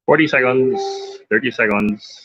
40 seconds, 30 seconds.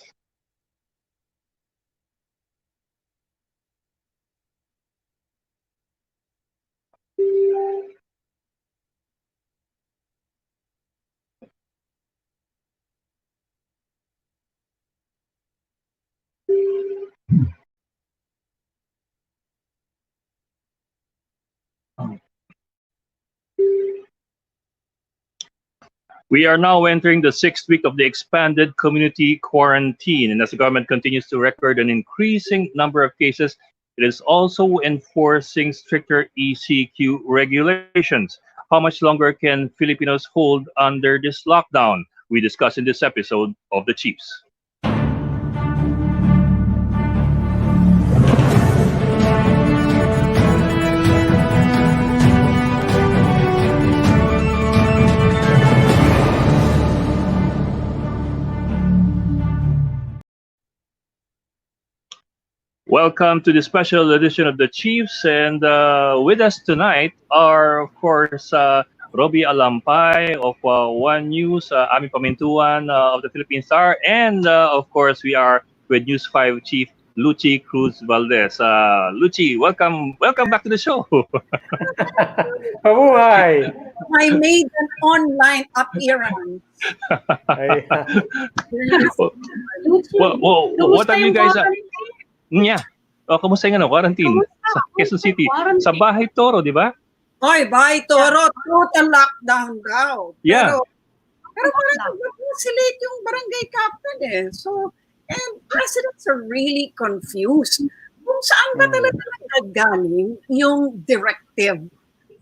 We are now entering the 6th week of the expanded community quarantine, and as the government continues to record an increasing number of cases, it is also enforcing stricter ECQ regulations. How much longer can Filipinos hold under this lockdown? We discuss in this episode of The Chiefs. Welcome to the special edition of The Chiefs, and with us tonight are, of course, Robbie Alampay of One News, Ami Pamintuan of the Philippine Star, and of course, we are with News 5 Chief Luchi Cruz Valdez. Luchi, welcome back to the show. Mabuhay! I made an online appearance. What have you guys... Yeah. Kamusta yung quarantine sa Quezon City? Sa Bahay Toro, di ba? Oy, Bahay Toro, total lockdown daw. Yeah. Pero parang nag-isolate yung barangay captain eh. So, and residents are really confused kung saan ba talaga nagagaling yung directive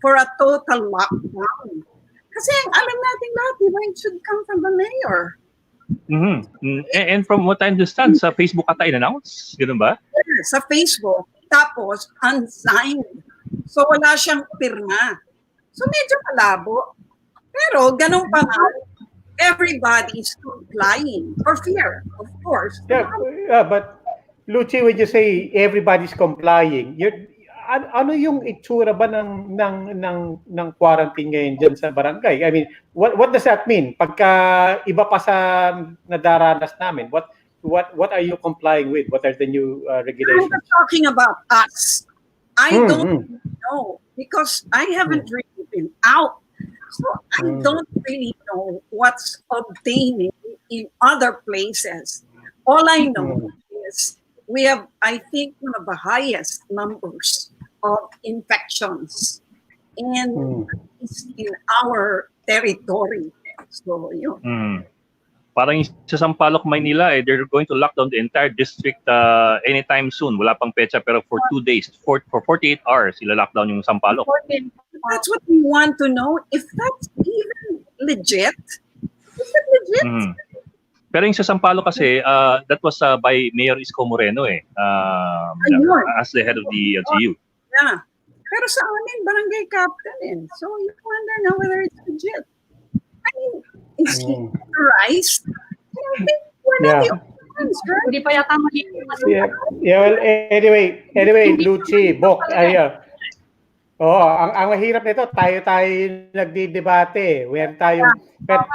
for a total lockdown. Kasi alam natin lahat, di ba, it should come from the mayor. Mm-hmm. And from what I understand, sa Facebook ata in-announce? Ganun ba? Yes, sa Facebook. Tapos, unsigned. So, wala siyang pirma. So, medyo malabo. Pero, ganun pa nga, everybody is complying for fear, of course. Yeah, but Luchi, when you say everybody's complying, ano yung itsura ba ng quarantine ngayon dyan sa barangay? I mean, what does that mean? Pagka iba pa sa nadaranas namin, what are you complying with? What are the new regulations? I'm not talking about us. I don't know because I haven't really been out. So I don't really know what's obtaining in other places. All I know is we have, I think, one of the highest numbers of infections in our territory. So, yun. Parang sa Sampaloc, Maynila, they're going to lock down the entire district anytime soon. Wala pang petsa, pero for 2 days, for 48 hours, ila-lockdown yung Sampaloc. That's what we want to know. If that's even legit, is it legit? Pero yung sa Sampaloc kasi, that was by Mayor Isko Moreno as the head of the LGU. Yeah. Pero sa amin, barangay captain eh. So you wonder now whether it's legit. I mean, is he authorized? I think we're not the only ones, right? Hindi pa yata Yeah, well, anyway, Luchi, Bok, ang mahirap nito, tayo nagdidebate. Meron tayong, but,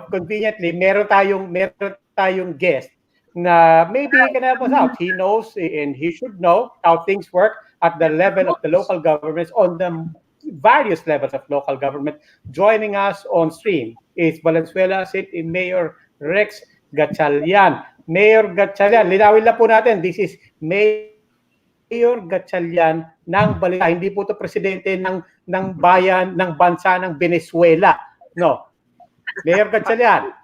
conveniently, meron tayong guest na maybe he can help us out. He knows and he should know how things work at the level of the local governments, on the various levels of local government. Joining us on stream is Valenzuela City Mayor Rex Gatchalian. Mayor Gatchalian, linawin lang po natin, this is Mayor Gatchalian ng Balita. Hindi po ito presidente ng bayan, ng bansa ng Venezuela. No. Mayor Gatchalian.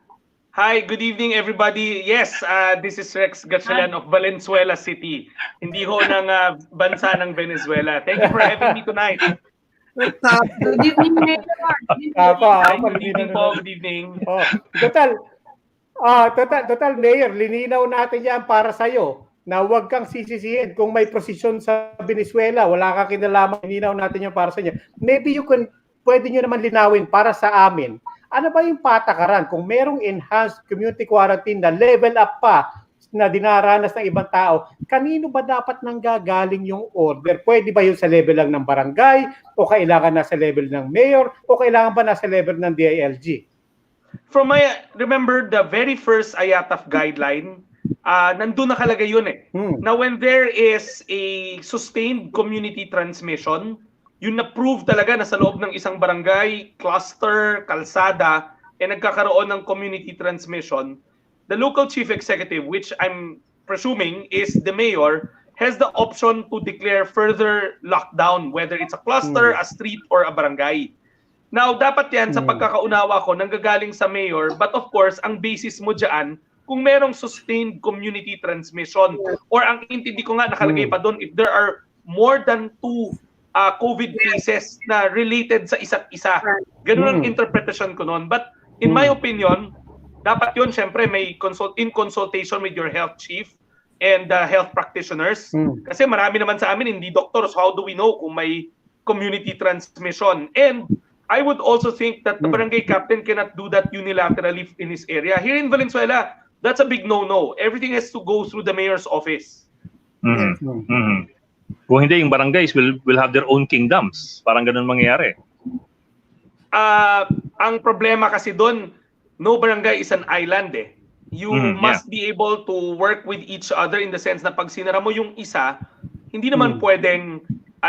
Hi, good evening everybody. Yes, this is Rex Gatchalian of Valenzuela City. Hindi ho ng bansa ng Venezuela. Thank you for having me tonight. Good evening, Mayor. Good evening po, good evening. Total, Mayor, lininaw natin yan para sa'yo na huwag kang sisisihin kung may posisyon sa Venezuela, wala kang kinalaman, lininaw natin yan para sa inyo. Maybe pwede nyo naman linawin para sa amin. Ano ba yung patakaran? Kung merong enhanced community quarantine na level up pa na dinaranas ng ibang tao, kanino ba dapat nanggagaling yung order? Pwede ba yun sa level lang ng barangay? O kailangan nasa level ng mayor? O kailangan ba nasa level ng DILG? remember the very first IATF guideline, nandun nakalagay yun eh. Now when there is a sustained community transmission, yun na-prove talaga na sa loob ng isang barangay, cluster, kalsada, nagkakaroon ng community transmission, the local chief executive, which I'm presuming is the mayor, has the option to declare further lockdown, whether it's a cluster, a street, or a barangay. Now, dapat yan sa pagkakaunawa ko, nanggagaling sa mayor, but of course, ang basis mo dyan, kung merong sustained community transmission, or ang intindi ko nga, nakalagay pa doon, if there are more than 2 COVID cases na related sa isa't isa. Ganun ang interpretation ko noon. But in my opinion, dapat yun, syempre, in consultation with your health chief, and health practitioners. Kasi marami naman sa amin, hindi doctor. So how do we know kung may community transmission? And I would also think that the barangay captain cannot do that unilaterally in his area. Here in Valenzuela, that's a big no-no. Everything has to go through the mayor's office. Kung hindi, yung barangays will have their own kingdoms. Parang ganun mangyayari. Ang problema kasi doon, no barangay is an island eh. You must be able to work with each other in the sense na pag sinara mo yung isa, hindi naman pwedeng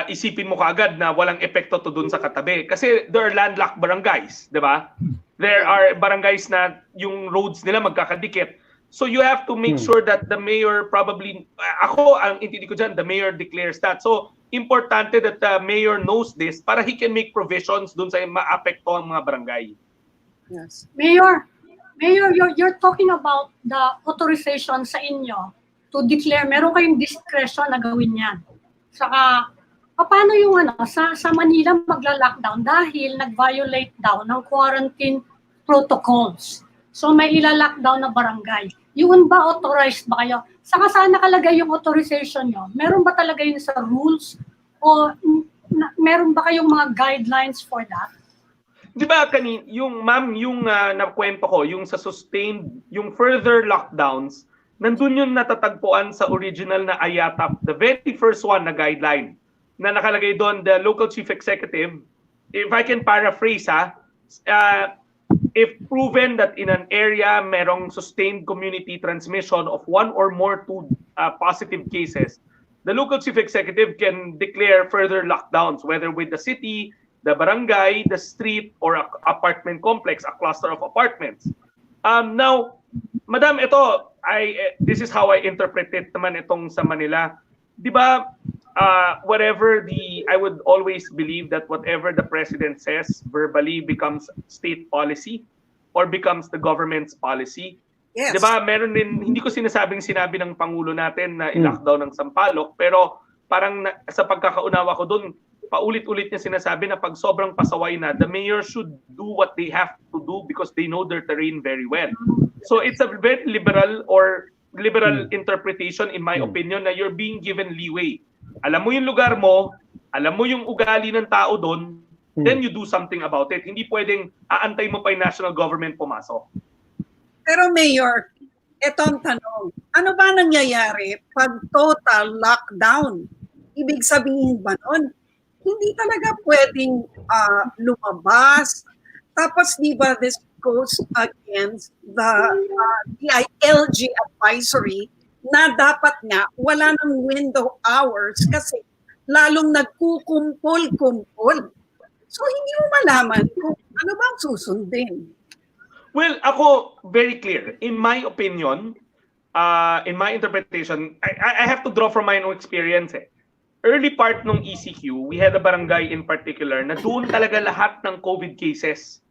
isipin mo kaagad na walang epekto to dun sa katabi. Kasi there are landlocked barangays, di ba? There are barangays na yung roads nila magkakadikit. So you have to make sure that the mayor probably, ako ang intindi ko dyan, the mayor declares that. So importante that the mayor knows this para he can make provisions dun sa maapekto ang mga barangay. Yes. Mayor, you're talking about the authorization sa inyo to declare, meron kayong discretion na gawin yan. Saka, paano yung sa Manila magla-lockdown dahil nag-violate daw ng quarantine protocols. So may ila-lockdown na barangay. Yun ba authorized ba kayo? Saka saan nakalagay yung authorization nyo? Meron ba talaga yun sa rules? O meron ba kayong mga guidelines for that? Di ba yung nakwento ko, yung sa sustained, yung further lockdowns, nandun yung natatagpuan sa original na IATF, the very first one na guideline, na nakalagay doon, the local chief executive, if I can paraphrase if proven that in an area merong sustained community transmission of 1 or more 2 positive cases, the local chief executive can declare further lockdowns, whether with the city, the barangay, the street, or a apartment complex, a cluster of apartments. Now, Madam, this is how I interpret it naman itong sa Manila. Di ba, I would always believe that whatever the president says verbally becomes state policy or becomes the government's policy. Yes. Di ba, meron din, hindi ko sinabi ng Pangulo natin na i-lockdown ng Sampaloc, pero parang sa pagkakaunawa ko doon, paulit-ulit niya sinasabi na pag sobrang pasaway na, the mayor should do what they have to do because they know their terrain very well. So it's a very liberal interpretation, in my opinion, na you're being given leeway. Alam mo yung lugar mo, alam mo yung ugali ng tao doon, then you do something about it. Hindi pwedeng aantay mo pa yung national government pumasok. Pero Mayor, ito ang tanong. Ano ba nangyayari pag total lockdown? Ibig sabihin ba nun? Hindi talaga pwedeng lumabas. Tapos di ba this goes against the DILG advisory na dapat nga wala ng window hours kasi lalong nagkukumpol-kumpol. So hindi mo malaman kung ano bang susundin. Well, ako, very clear. In my opinion, in my interpretation, I have to draw from my own experience early part ng ECQ, we had a barangay in particular na doon talaga lahat ng COVID cases.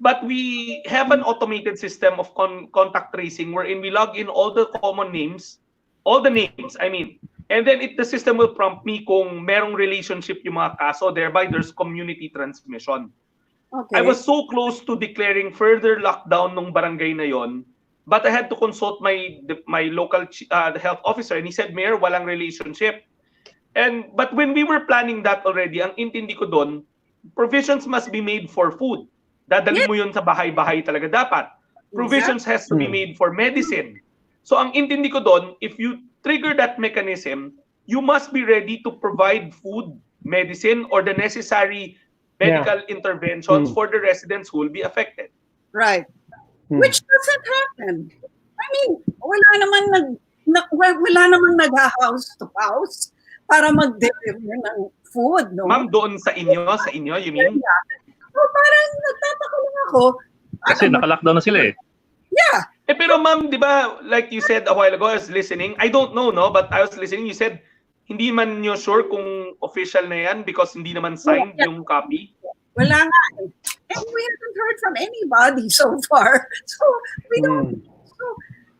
But we have an automated system of contact tracing wherein we log in all the common names, all the names, and then the system will prompt me kung merong relationship yung mga kaso, thereby there's community transmission. Okay. I was so close to declaring further lockdown ng barangay na yon, but I had to consult my local health officer and he said, Mayor, walang relationship. But when we were planning that already, ang intindi ko doon, provisions must be made for food. Dadali mo yun sa bahay-bahay talaga dapat. Provisions has to be made for medicine. So ang intindi ko doon, if you trigger that mechanism, you must be ready to provide food, medicine, or the necessary medical interventions for the residents who will be affected. Right. Hmm. Which doesn't happen. I mean, wala namang nag-house to house para mag-deliver ng food, no? Ma'am, doon sa inyo, you mean? So, parang nagtataka lang ako. Kasi naka-lockdown na sila eh. Yeah. Pero ma'am, di ba, like you said a while ago, I was listening, I don't know, no, but I was listening, you said, hindi man nyo sure kung official na yan because hindi naman signed yung copy. Wala nga. And we haven't heard from anybody so far. So, we don't. So,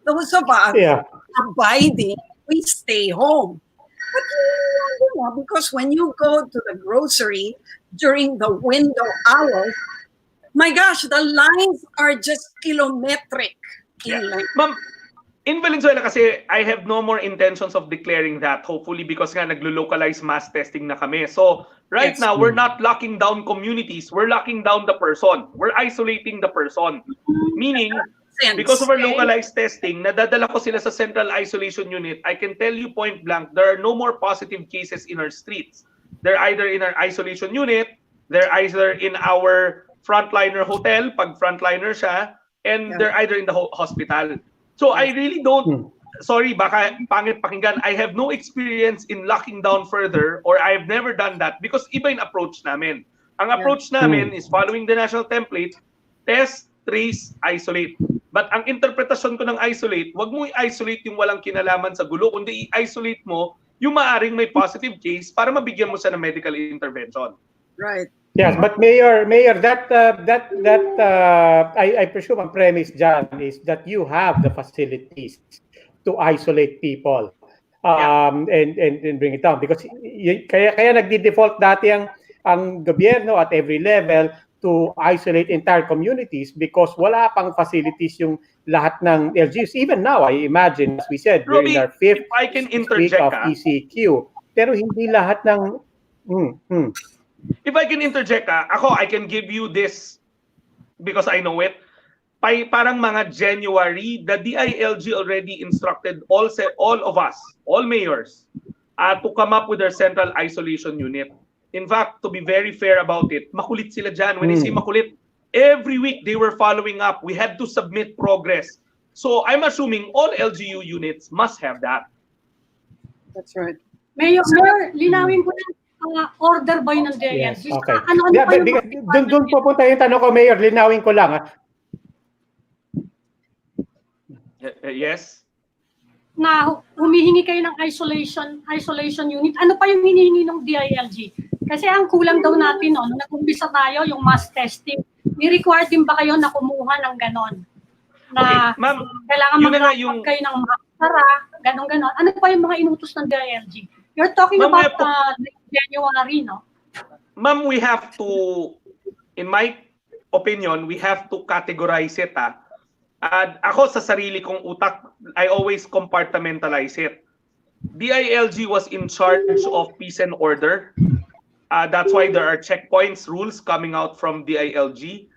those of us abiding, we stay home. But you know, because when you go to the grocery during the window hours, my gosh, the lines are just kilometric. Ma'am, in Valenzuela kasi, I have no more intentions of declaring that, hopefully, because nga naglo-localize mass testing na kami. So, right now, we're not locking down communities. We're locking down the person. We're isolating the person. Meaning, because of our localized testing, nadadala ko sila sa central isolation unit, I can tell you point blank, there are no more positive cases in our streets. They're either in our isolation unit, they're either in our frontliner hotel, pag frontliner siya, and they're either in the hospital. So I really don't, sorry, baka pangit pakinggan, I have no experience in locking down further, or I've never done that because iba yung approach namin. Ang approach namin is following the national template, test, trace, isolate. But ang interpretasyon ko ng isolate, wag mo i-isolate yung walang kinalaman sa gulo, kundi i-isolate mo yung maaring may positive case para mabigyan mo siya ng medical intervention. Right. Yes, but Mayor, I presume ang premise dyan is that you have the facilities to isolate people and bring it down because kaya nagdi-default dati ang gobyerno at every level to isolate entire communities because wala pang facilities yung lahat ng LGUs. Even now, I imagine, as we said, Robbie, we're in our fifth week of ECQ. Pero hindi lahat ng... If I can interject, I can give you this because I know it. Parang mga January, the DILG already instructed all of us, all mayors, to come up with their central isolation unit. In fact, to be very fair about it, makulit sila dyan. When I say makulit, every week they were following up. We had to submit progress. So I'm assuming all LGU units must have that. That's right. Mayor, linawin ko na order ba yun ng DILG? Yes, okay. Doon pupunta yung tanong ko, Mayor, linawin ko lang. Yes? Na humihingi kayo ng isolation unit. Ano pa yung hinihingi ng DILG? Kasi ang kulang daw natin, nung nag-umpisa tayo, yung mass testing, ni-require din ba kayo na kumuha ng ganon? Na okay, ma'am, kailangan mag-report kayo ng maskara, ganon-ganon. Ano pa yung mga inutos ng DILG? You're talking about January, no? Ma'am, we have to, in my opinion, we have to categorize it. Ako sa sarili kong utak, I always compartmentalize it. DILG was in charge of peace and order. That's why there are checkpoints rules coming out from DILG.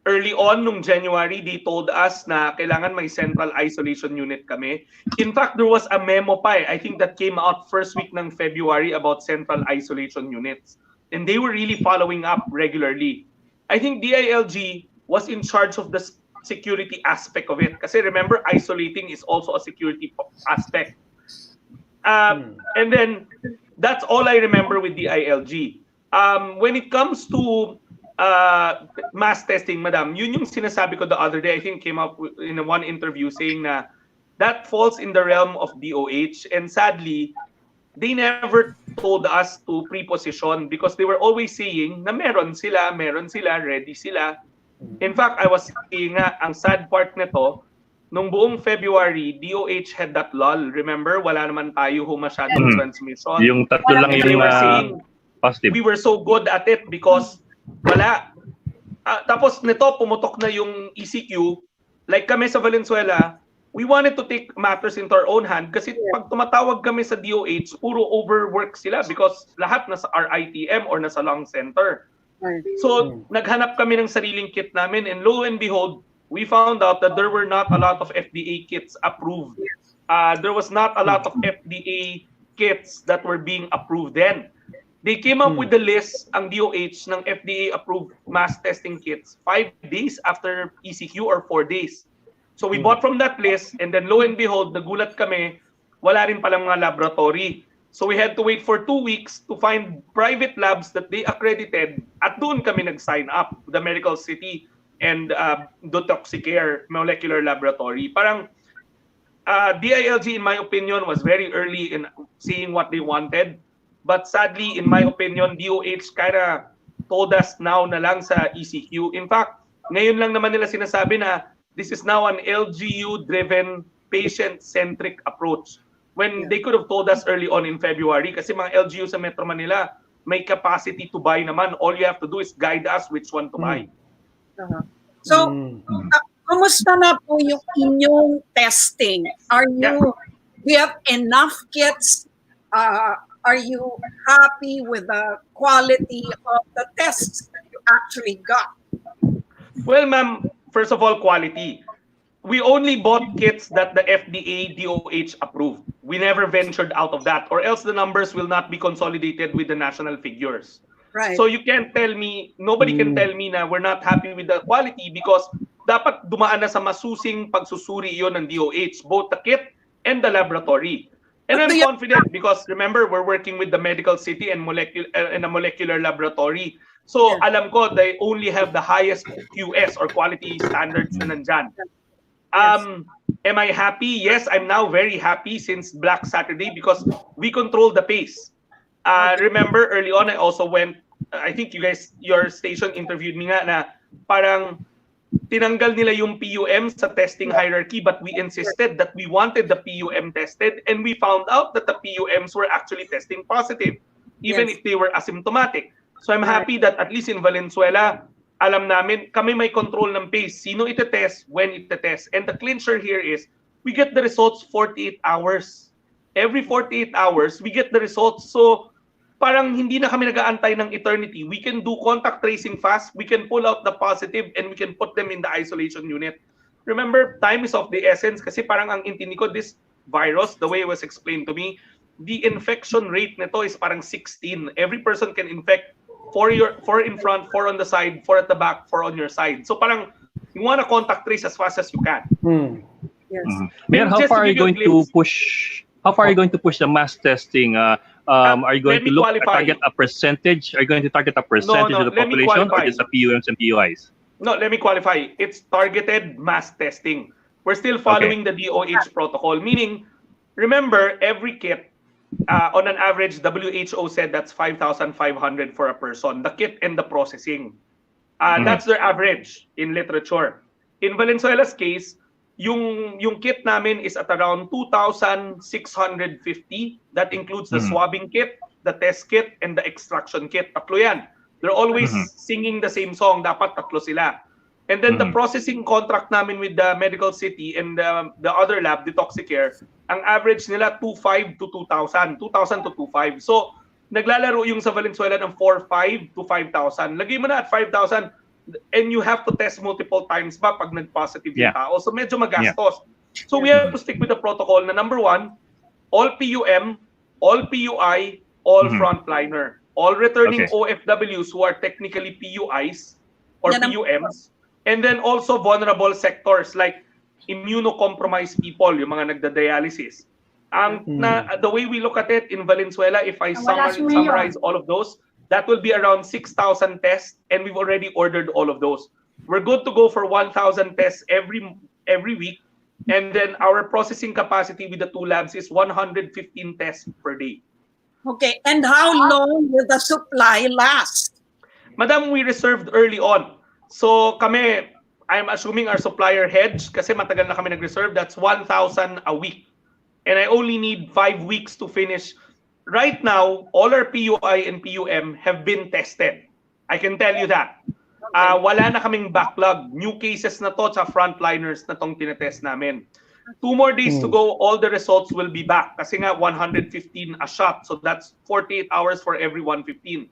Early on, nung January, they told us na kailangan may central isolation unit kami. In fact, there was a memo pa I think that came out first week ng February about central isolation units. And they were really following up regularly. I think DILG was in charge of the security aspect of it. Kasi remember, isolating is also a security aspect. And then, that's all I remember with DILG. When it comes to mass testing, madam, yun yung sinasabi ko the other day, I think came up in one interview saying na that falls in the realm of DOH. And sadly, they never told us to preposition because they were always saying na meron sila, ready sila. In fact, I was saying nga, ang sad part nito, nung buong February, DOH had that lull. Remember, wala naman tayo masyadong transmission. Yung tatlo lang yung positive. We were so good at it because wala. Tapos nito, pumutok na yung ECQ. Like kami sa Valenzuela, we wanted to take matters into our own hand kasi pag tumatawag kami sa DOH, puro overwork sila because lahat nasa RITM or nasa Lung Center. So, naghanap kami ng sariling kit namin and lo and behold, we found out that there were not a lot of FDA kits approved. There was not a lot of FDA kits that were being approved then. They came up with the list, ang DOH, ng FDA-approved mass testing kits 5 days after ECQ or 4 days. So we bought from that list, and then lo and behold, nagulat kami, wala rin palang mga laboratory. So we had to wait for 2 weeks to find private labs that they accredited, at doon kami nag-sign up, the Medical City and the Toxicare Molecular Laboratory. Parang DILG, in my opinion, was very early in seeing what they wanted. But sadly, in my opinion, DOH kinda told us now na lang sa ECQ. In fact, ngayon lang naman nila sinasabi na this is now an LGU-driven, patient-centric approach. When they could have told us early on in February, kasi mga LGU sa Metro Manila may capacity to buy naman. All you have to do is guide us which one to buy. So, kumusta na po yung inyong testing? Do you have enough kits? Are you happy with the quality of the tests that you actually got? Well, ma'am, first of all, quality. We only bought kits that the FDA DOH approved. We never ventured out of that, or else the numbers will not be consolidated with the national figures. Right. So you can't tell me, nobody can tell me na we're not happy with the quality, because dapat dumaan na sa masusing pagsusuri yon ng DOH, both the kit and the laboratory. And I'm confident because remember, we're working with the Medical City and a molecular laboratory. So alam ko, they only have the highest QS or quality standards na nandyan. Am I happy? Yes, I'm now very happy since Black Saturday because we control the pace. Remember, early on, I also went, I think your station interviewed me nga na parang tinanggal nila yung PUM sa testing hierarchy, but we insisted that we wanted the PUM tested, and we found out that the PUMs were actually testing positive, even if they were asymptomatic. So I'm happy that at least in Valenzuela, alam namin, kami may control ng pace. Sino itetest, when itetest. And the clincher here is, we get the results 48 hours. Every 48 hours, we get the results. So parang hindi na kami nag-aantay ng eternity. We can do contact tracing fast, we can pull out the positive, and we can put them in the isolation unit. Remember, time is of the essence kasi parang ang intindi ko, this virus, the way it was explained to me, the infection rate nito is parang 16. Every person can infect 4 in front, 4 on the side, 4 at the back, 4 on your side. So parang you want to contact trace as fast as you can. Yes. Mayor, how far are you going to push? How far are you going to push the mass testing? Are you going to target a percentage? Are you going to target a percentage of the population, or just the PUMs and PUIs? No, let me qualify. It's targeted mass testing. We're still following the DOH protocol, meaning, remember, every kit, on an average, WHO said that's 5,500 for a person, the kit and the processing. That's their average in literature. In Valenzuela's case, yung kit namin is at around 2,650. That includes the swabbing kit, the test kit, and the extraction kit. Tatlo yan. They're always singing the same song. Dapat tatlo sila. And then the processing contract namin with the Medical City and the other lab, the Toxicare, ang average nila 2,500 to 2,000. 2,000 to 2,500. So, naglalaro yung sa Valenzuela ng 4,500 to 5,000. Lagay mo na at 5,000. And you have to test multiple times pa pag nag-positive yung tao. So medyo magastos. So we have to stick with the protocol na number 1, all PUM, all PUI, all frontliner, all returning OFWs who are technically PUIs or PUMs, and then also vulnerable sectors like immunocompromised people, yung mga nagda-dialysis. The way we look at it in Valenzuela, if I summarize all of those, that will be around 6,000 tests, and we've already ordered all of those. We're good to go for 1,000 tests every week, and then our processing capacity with the 2 labs is 115 tests per day. Okay, and how long will the supply last? Madam, we reserved early on. So kami, I'm assuming our supplier hedge, kasi matagal na kami nag-reserve, that's 1,000 a week. And I only need 5 weeks to finish. Right now, all our PUI and PUM have been tested. I can tell you that. Wala na kaming backlog. New cases na to sa frontliners na tong tinetest namin. 2 more days to go, all the results will be back. Kasi nga, 115 a shot. So that's 48 hours for every 115.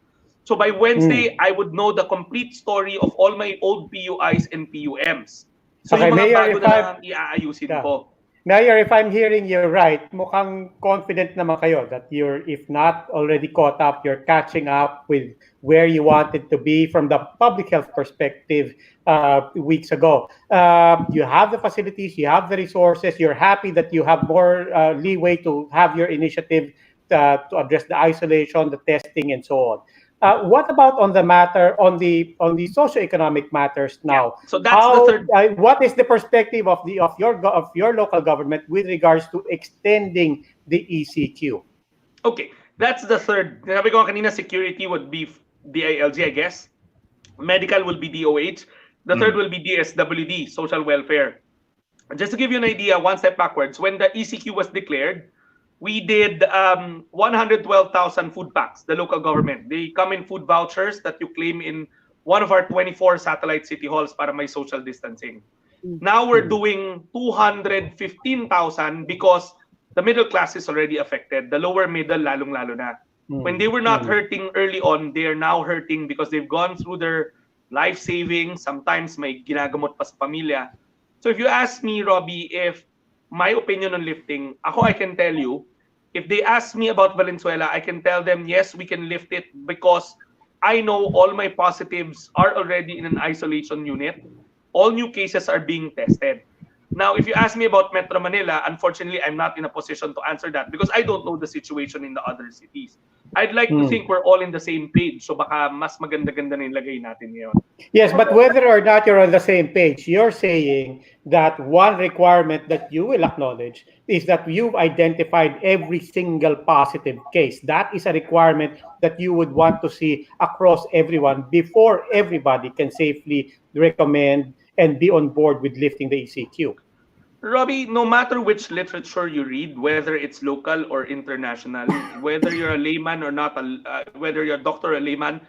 So by Wednesday, I would know the complete story of all my old PUIs and PUMs. So Okay, yung mga Mayor, bago na lang iaayusin ko. Mayor, if I'm hearing you right, mukhang confident naman kayo that you're, if not already caught up, you're catching up with where you wanted to be from the public health perspective weeks ago. You have the facilities, you have the resources, you're happy that you have more leeway to have your initiative to address the isolation, the testing, and so on. What about on the matter on the socioeconomic matters now? Yeah. So that's the third. What is the perspective of your local government with regards to extending the ECQ? Okay, that's the third. Sabi ko kanina, security would be DILG, I guess. Medical will be DOH. The third will be DSWD, social welfare. Just to give you an idea, one step backwards, when the ECQ was declared, we did 112,000 food packs, the local government. They come in food vouchers that you claim in one of our 24 satellite city halls para may social distancing. Now we're doing 215,000 because the middle class is already affected. The lower middle, lalong-lalo na. When they were not hurting early on, they are now hurting because they've gone through their life savings. Sometimes may ginagamot pa sa pamilya. So if you ask me, Robbie, if my opinion on lifting, I can tell you, if they ask me about Valenzuela, I can tell them, yes, we can lift it because I know all my positives are already in an isolation unit. All new cases are being tested. Now, if you ask me about Metro Manila, unfortunately, I'm not in a position to answer that because I don't know the situation in the other cities. I'd like to think we're all in the same page. So baka mas maganda-ganda na yung lagay natin ngayon. Yes, but whether or not you're on the same page, you're saying that one requirement that you will acknowledge is that you've identified every single positive case. That is a requirement that you would want to see across everyone before everybody can safely recommend and be on board with lifting the ECQ. Robbie, no matter which literature you read, whether it's local or international, whether you're a layman or not, whether you're a doctor or a layman,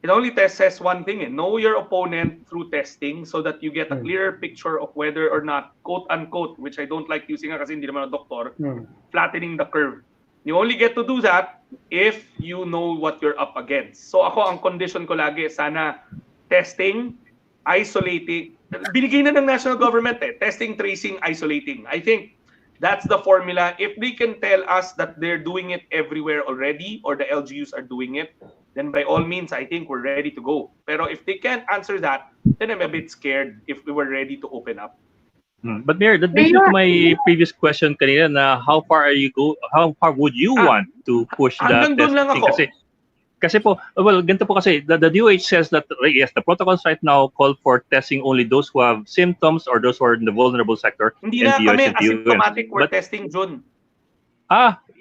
it only says one thing: know your opponent through testing so that you get a clearer picture of whether or not, quote unquote, which I don't like using kasi hindi naman a doctor, flattening the curve. You only get to do that if you know what you're up against. So ako, ang condition ko lagi, sana testing, isolating, binigay na ng national government testing, tracing, isolating. I think that's the formula. If they can tell us that they're doing it everywhere already or the LGUs are doing it, then by all means, I think we're ready to go. Pero if they can't answer that, then I'm a bit scared if we were ready to open up. But Mayor, that brings me to my previous question kanina na how far would you want to push the testing? Lang ako. Kasi po, well, ganito po kasi, the DOH says that, yes, the protocols right now call for testing only those who have symptoms or those who are in the vulnerable sector. Hindi na kami asymptomatic, we're testing, June.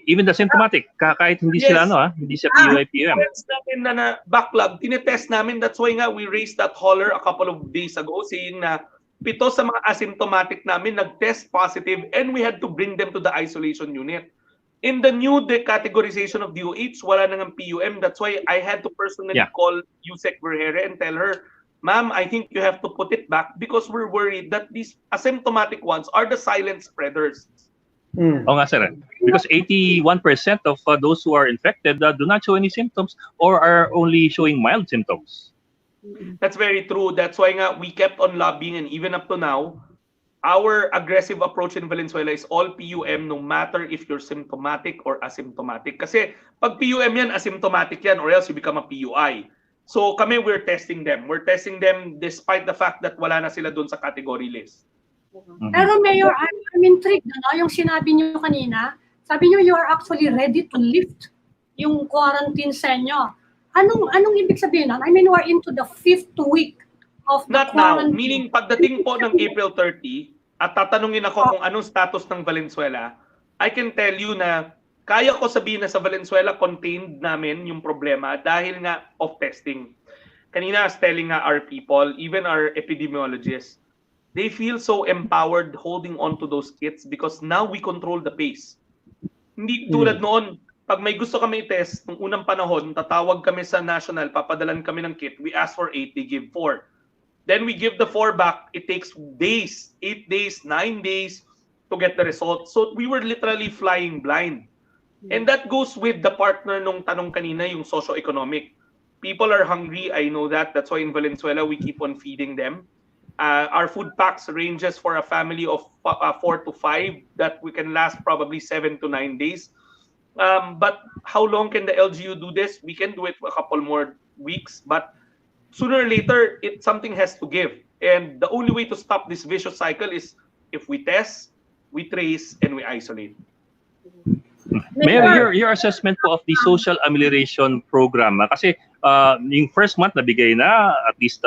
Even the symptomatic, kahit hindi sila, hindi siya PUI-PM. Natin na backlog, tinetest namin, that's why nga we raised that holler a couple of days ago saying na 7 sa mga asymptomatic namin nag-test positive and we had to bring them to the isolation unit. In the new categorization of DOH, wala nang PUM. That's why I had to personally call Yusek Vergere and tell her, ma'am, I think you have to put it back because we're worried that these asymptomatic ones are the silent spreaders. Oo nga, sir. Because 81% of those who are infected do not show any symptoms or are only showing mild symptoms. That's very true. That's why nga we kept on lobbying, and even up to now, our aggressive approach in Valenzuela is all PUM no matter if you're symptomatic or asymptomatic. Kasi pag PUM yan, asymptomatic yan or else you become a PUI. So kami, we're testing them. We're testing them despite the fact that wala na sila dun sa category list. Pero Mayor, I'm intrigued. Yung sinabi niyo kanina, sabi niyo you are actually ready to lift yung quarantine sa inyo. Anong ibig sabihin nun? I mean, we're into the 5th week of the Not quarantine. now. Meaning, pagdating po ng April 30, at tatanungin ako kung anong status ng Valenzuela, I can tell you na kaya ko sabihin na sa Valenzuela contained namin yung problema dahil nga of testing. Kanina, I was telling our people, even our epidemiologists, they feel so empowered holding on to those kits because now we control the pace. Hindi tulad noon, pag may gusto kami i-test, nung unang panahon, tatawag kami sa national, papadalan kami ng kit, we ask for 8, they give 4. Then we give the 4 back, it takes days, 8 days, 9 days to get the results. So we were literally flying blind. And that goes with the partner nung tanong kanina, yung socio-economic. People are hungry, I know that. That's why in Valenzuela, we keep on feeding them. Our food packs ranges for a family of 4 to 5 that we can last probably 7 to 9 days. But how long can the LGU do this? We can do it for a couple more weeks, but sooner or later, something has to give. And the only way to stop this vicious cycle is if we test, we trace, and we isolate. Mayor, your assessment po of the social amelioration program, kasi yung first month nabigay na, at least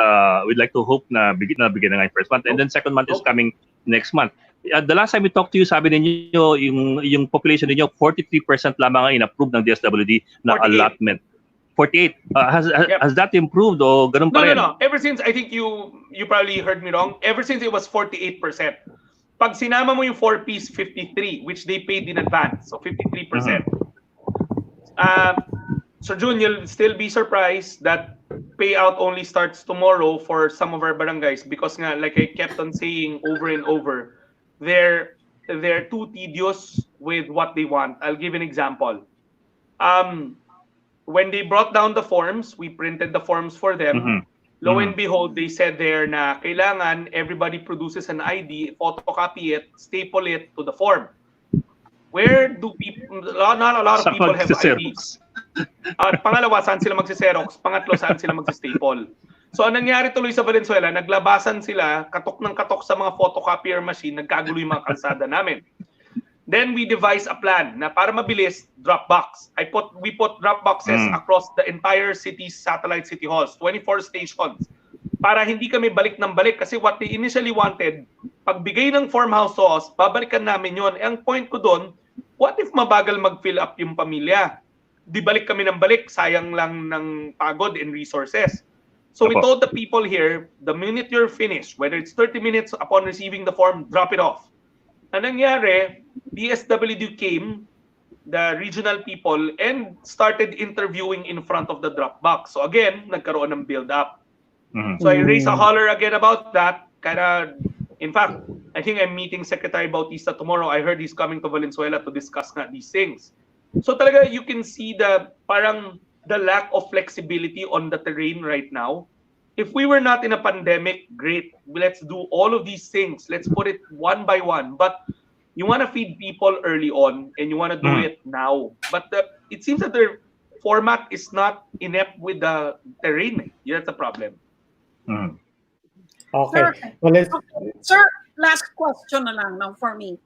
we'd like to hope na bigay na nga yung first month, and then second month is coming next month. The last time we talked to you, sabi ninyo yung population ninyo 43% lamang ang in-approve ng DSWD na 48. allotment. 48. Has that improved o ganun pa rin? No. Ever since, I think you probably heard me wrong. Ever since it was 48%. Pag sinama mo yung 4Ps, 53, which they paid in advance. So 53%. So June, you'll still be surprised that payout only starts tomorrow for some of our barangays because nga, like I kept on saying over and over, they're too tedious with what they want. I'll give an example. When they brought down the forms, we printed the forms for them. Lo and behold, they said there na kailangan everybody produces an ID, photocopy it, staple it to the form. Where do people, not a lot of people have IDs. Pangalawa, saan sila magsiserox? Pangatlo, saan sila magsistaple? So, ang nangyari tuloy sa Valenzuela, naglabasan sila, katok ng katok sa mga photocopier machine, nagkagulo yung mga kalsada namin. Then we devised a plan na para mabilis, Dropbox. We put Dropboxes across the entire city's satellite city halls, 24 stations. Para hindi kami balik ng balik kasi what they initially wanted, pagbigay ng farmhouse to us, babalikan namin yon. Ang point ko doon, what if mabagal mag-fill up yung pamilya? Di balik kami ng balik, sayang lang ng pagod and resources. So we told the people here, the minute you're finished, whether it's 30 minutes upon receiving the form, drop it off. Ang nangyari, DSWD came, the regional people, and started interviewing in front of the Dropbox. So again, nagkaroon ng build-up. So I raised a holler again about that. In fact, I think I'm meeting Secretary Bautista tomorrow. I heard he's coming to Valenzuela to discuss nga these things. So talaga, you can see the lack of flexibility on the terrain right now. If we were not in a pandemic, great. Let's do all of these things. Let's put it one by one. But you want to feed people early on, and you want to do it now. But it seems that their format is not inept with the terrain. That's the problem. Okay. Sir, last question na lang now for me.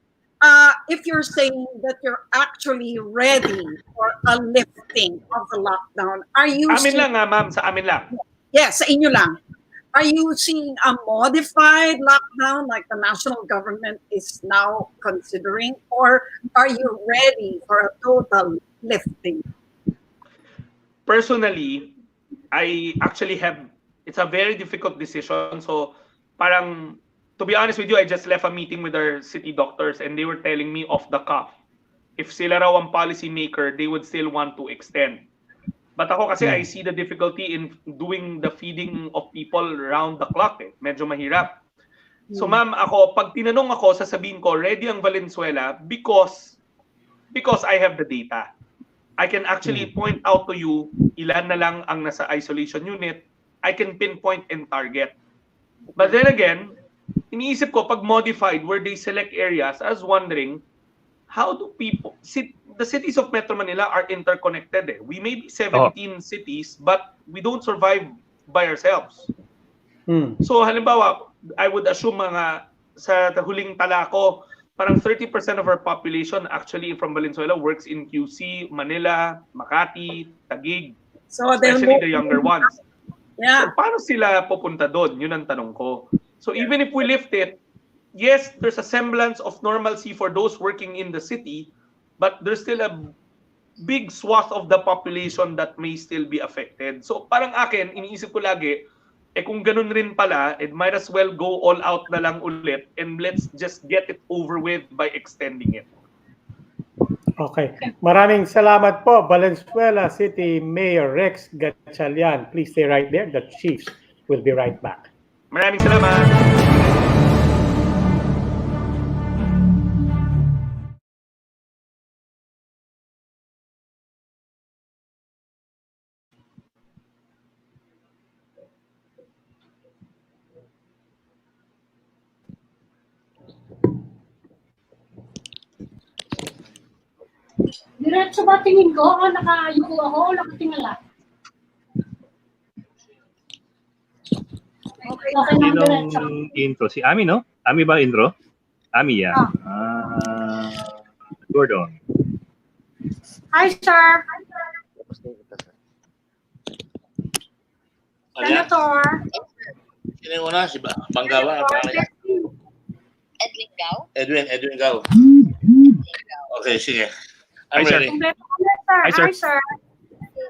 If you're saying that you're actually ready for a lifting of the lockdown, are you Amin lang ma'am, sa amin lang. Yes, sa inyo lang. Are you seeing a modified lockdown like the national government is now considering, or are you ready for a total lifting? Personally, I actually it's a very difficult decision. So parang, to be honest with you, I just left a meeting with our city doctors and they were telling me off the cuff, if sila raw ang policy maker, they would still want to extend. But ako kasi I see the difficulty in doing the feeding of people around the clock. Medyo mahirap. So ma'am, pag tinanong ako, sasabihin ko, ready ang Valenzuela because I have the data. I can actually point out to you ilan na lang ang nasa isolation unit. I can pinpoint and target. But then again, iniisip ko, pag modified, where they select areas, I was wondering, how do people... The cities of Metro Manila are interconnected. We may be 17 cities, but we don't survive by ourselves. So halimbawa, I would assume sa huling tala ko, parang 30% of our population actually from Valenzuela works in QC, Manila, Makati, Taguig, so especially the younger ones. Yeah. So paano sila pupunta doon? Yun ang tanong ko. So even if we lift it, yes, there's a semblance of normalcy for those working in the city, but there's still a big swath of the population that may still be affected. So parang akin, iniisip ko lagi, kung ganun rin pala, it might as well go all out na lang ulit and let's just get it over with by extending it. Okay. Maraming salamat po, Valenzuela City Mayor Rex Gatchalian. Please stay right there. The Chiefs will be right back. Maraming salamat. Diretso ba tingin ko? O nakayuko ako o nakatingala? Okay lang diretso. Sinong intro? Si Ami, no? Ami ba intro? Ami, yeah. Gordon. Hi, sir. Senator. Sino yung una? Si Banggawa? Edwin Gao? Edwin Gao. Okay, sige. I'm Hi, sir. ready. Kompleto kami, sir. Hi, sir. Hi, sir.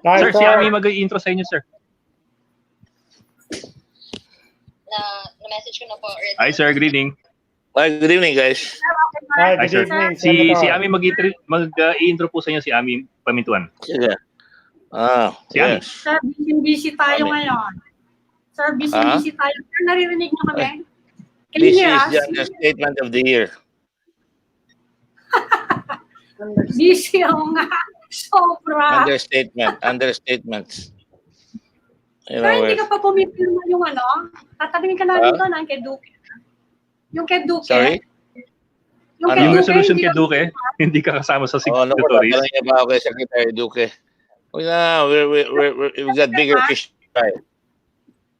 Hi, Sir, si sir. Ami mag-intro sa inyo, sir. Na-message ko na po already. Hi, sir. Good evening. Hi, good evening, guys. Hi, Hi, sir. good evening, Si Senator. Ami mag-intro po sa inyo, si Ami Pamintuan. Sige. Si Ami. Yes. Sir, busy tayo Ano? ngayon. Sir, busy tayo. Sir, naririnig niyo kami? Can This you hear is us? the understatement of the year. Busy ako nga. Sobra. Understatements. You Sir, know, hindi ka pa pumipirma yung ano? Tatabingin ka namin doon, kay Duque. Yung kay Duque. sorry? Yung Ano? kay Yung Duque, resolution hindi kay ka- Duque, hindi ka kasama sa Oh, no, signatories. wala niya ba ako kay Secretary Duque? We got bigger fish to fry.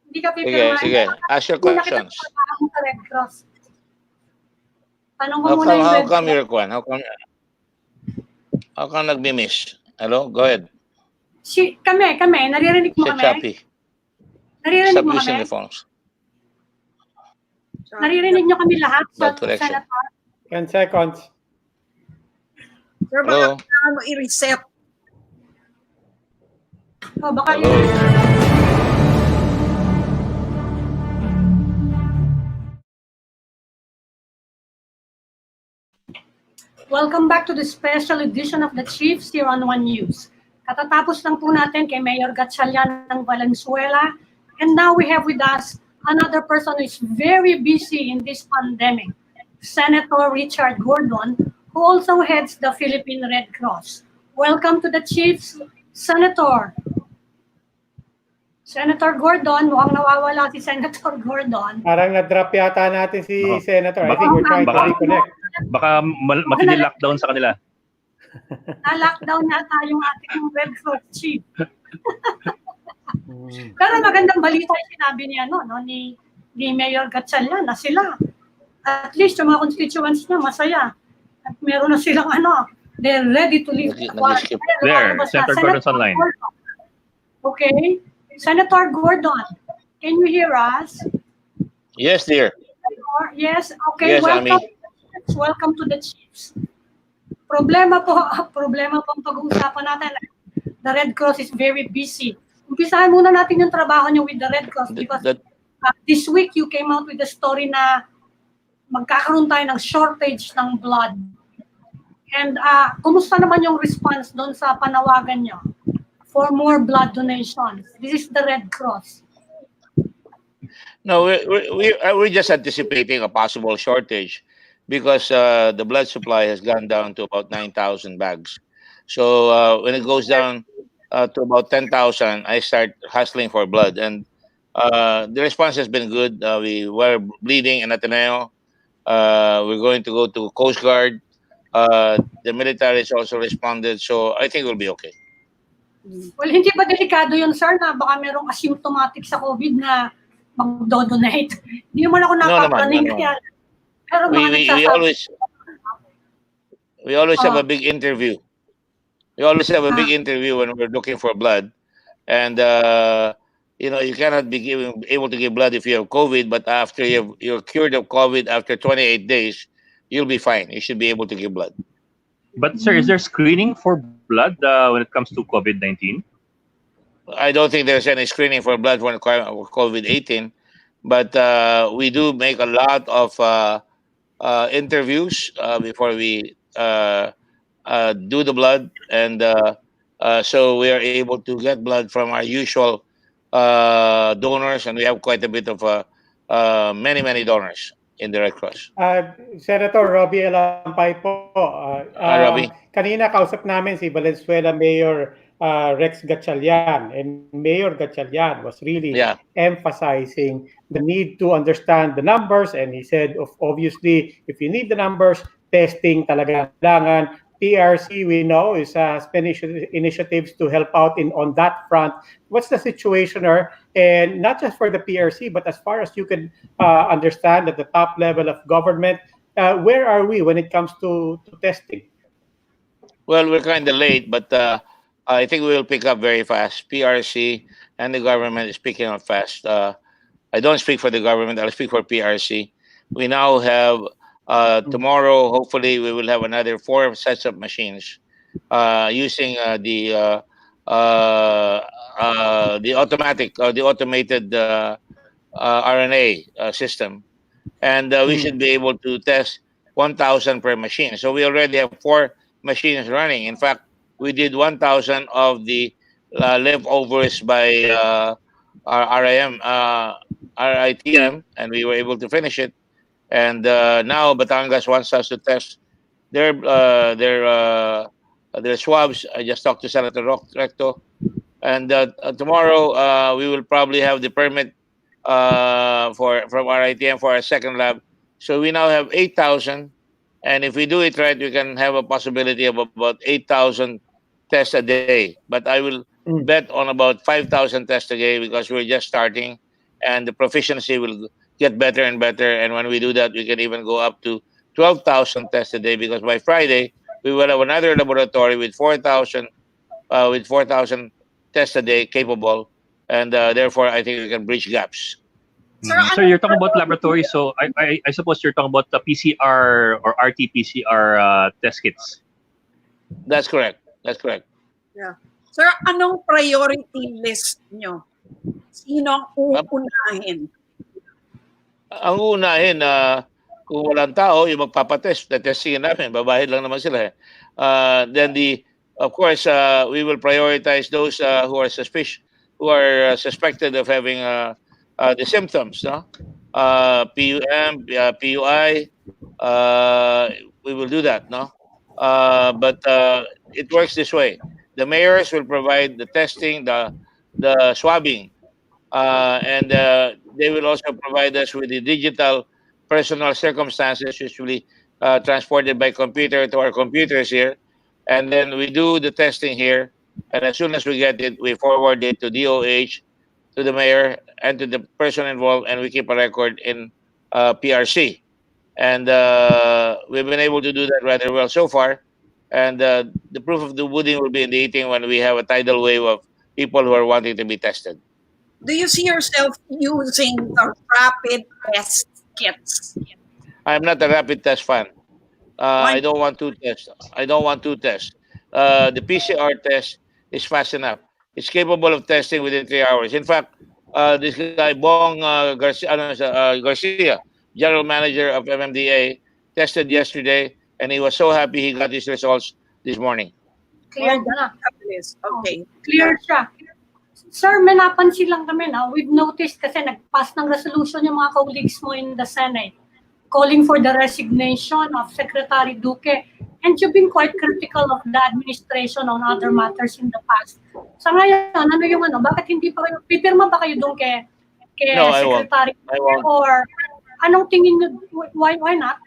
Hindi ka Sige, pipirma. sige. Ask your Hindi na kita questions. pagkakaroon sa Red Cross. Tanong ko How muna come, yung how Red come Cross. you're Kwan? How come nagmi-miss? Hello? Go ahead. Kami, naririnig mo Say kami? choppy. Naririnig Stop mo using kami? the phones. Naririnig nyo kami lahat sa Bad connection. Senator? 10 seconds. Sir, Hello? baka kailangan mo i-reset. O, baka Hello? Welcome back to the special edition of the Chiefs here on One News. Katatapos lang po natin kay Mayor Gatchalian ng Valenzuela. And now we have with us another person who is very busy in this pandemic, Senator Richard Gordon, who also heads the Philippine Red Cross. Welcome to the Chiefs, Senator. Senator Gordon, mukhang nawawala si Senator Gordon. Parang na-drop yata natin si Oo. Senator. I Baka- think we're trying to baka- reconnect. Baka matindi lockdown sa kanila. Na-lockdown yata yung ating Red Cross chief. Pero magandang balita yung sinabi niya, no, ni Mayor Gatchalian na sila. At least yung mga constituents niya masaya. At meron na silang they're ready to leave the Nag-skip. There, Senator Gordon's online. Gordon. Okay. Senator Gordon, can you hear us? Yes, dear. Yes, okay. Yes, Welcome. Ami. Welcome to the Chiefs. Problema po ang pag-uusapan natin. The Red Cross is very busy. Umpisahan muna natin yung trabaho niyo with the Red Cross because this week you came out with the story na magkakaroon tayo ng shortage ng blood. And kumusta naman yung response doon sa panawagan niyo for more blood donations? This is the Red Cross. No, we're just anticipating a possible shortage because the blood supply has gone down to about 9,000 bags. So when it goes down to about 10,000, I start hustling for blood. And the response has been good. We were bleeding in Ateneo. We're going to go to Coast Guard. The military has also responded. So I think we'll be okay. Well, hindi ba delikado yun, sir, na baka merong asymptomatic sa COVID na mag-donate? Hindi naman ako napapraning No. kaya. Pero We nagsasabi. always have a big interview. We always have a big interview when we're looking for blood, and you cannot be able to give blood if you have COVID. But after you're cured of COVID after 28 days, you'll be fine. You should be able to give blood. But sir, is there screening for blood when it comes to COVID-19? I don't think there's any screening for blood for COVID-18, but we do make a lot of interviews before we do the blood, and so we are able to get blood from our usual donors, and we have quite a bit of many donors in the Red Cross. Senator Robbie Alampay po. Robbie. Kanina kausap namin si Valenzuela Mayor Rex Gatchalian, and Mayor Gatchalian was really emphasizing the need to understand the numbers, and he said, obviously, if you need the numbers, testing talaga kailangan, PRC, we know, is spending initiatives to help out on that front. What's the situation, and not just for the PRC, but as far as you can understand at the top level of government, where are we when it comes to testing? Well, we're kind of late, but I think we will pick up very fast. PRC and the government is picking up fast. I don't speak for the government. I'll speak for PRC. We now have tomorrow. Hopefully, we will have another 4 sets of machines using the automated RNA system, and we should be able to test 1,000 per machine. So we already have 4 machines running. In fact, we did 1,000 of the leftovers by RITM, and we were able to finish it. And now Batangas wants us to test their swabs. I just talked to Senator Recto, and tomorrow we will probably have the permit from RITM for our second lab. So we now have 8,000, and if we do it right, we can have a possibility of about 8,000 tests a day. But I will bet on about 5,000 tests a day because we're just starting, and the proficiency will get better and better. And when we do that, we can even go up to 12,000 tests a day, because by Friday we will have another laboratory with 4,000 tests a day capable, and therefore I think we can bridge gaps. So you're talking about laboratory. So I suppose you're talking about the PCR or RT-PCR test kits. That's correct. That's correct. Yeah. Sir, anong priority list nyo? Sino ang uunahin? Ang unahin, kung walang tao, yung magpapatest, testingin namin, babayad lang naman sila. Then of course, we will prioritize those who are suspected of having the symptoms, no? PUM, PUI, we will do that, no? But it works this way. The mayors will provide the testing, the swabbing, and they will also provide us with the digital personal circumstances, usually transported by computer to our computers here. And then we do the testing here. And as soon as we get it, we forward it to DOH, to the mayor, and to the person involved, and we keep a record in PRC. And we've been able to do that rather well so far. And the proof of the pudding will be in the eating when we have a tidal wave of people who are wanting to be tested. Do you see yourself using the rapid test kits? I'm not a rapid test fan. I don't want to test. The PCR test is fast enough. It's capable of testing within 3 hours. In fact, this guy Bong Garcia, general manager of MMDA, tested yesterday, and he was so happy he got his results this morning. Clear na. Okay. Clear siya. Sir, may napansin lang kami na we've noticed kasi nag-pass ng resolution yung mga colleagues mo in the Senate calling for the resignation of Secretary Duque, and you've been quite critical of the administration on other matters in the past. Sa ngayon, ano yung bakit hindi pa kayo, pipirma ba kayo doon kay No, Secretary I won't. Or anong tingin nyo, why not?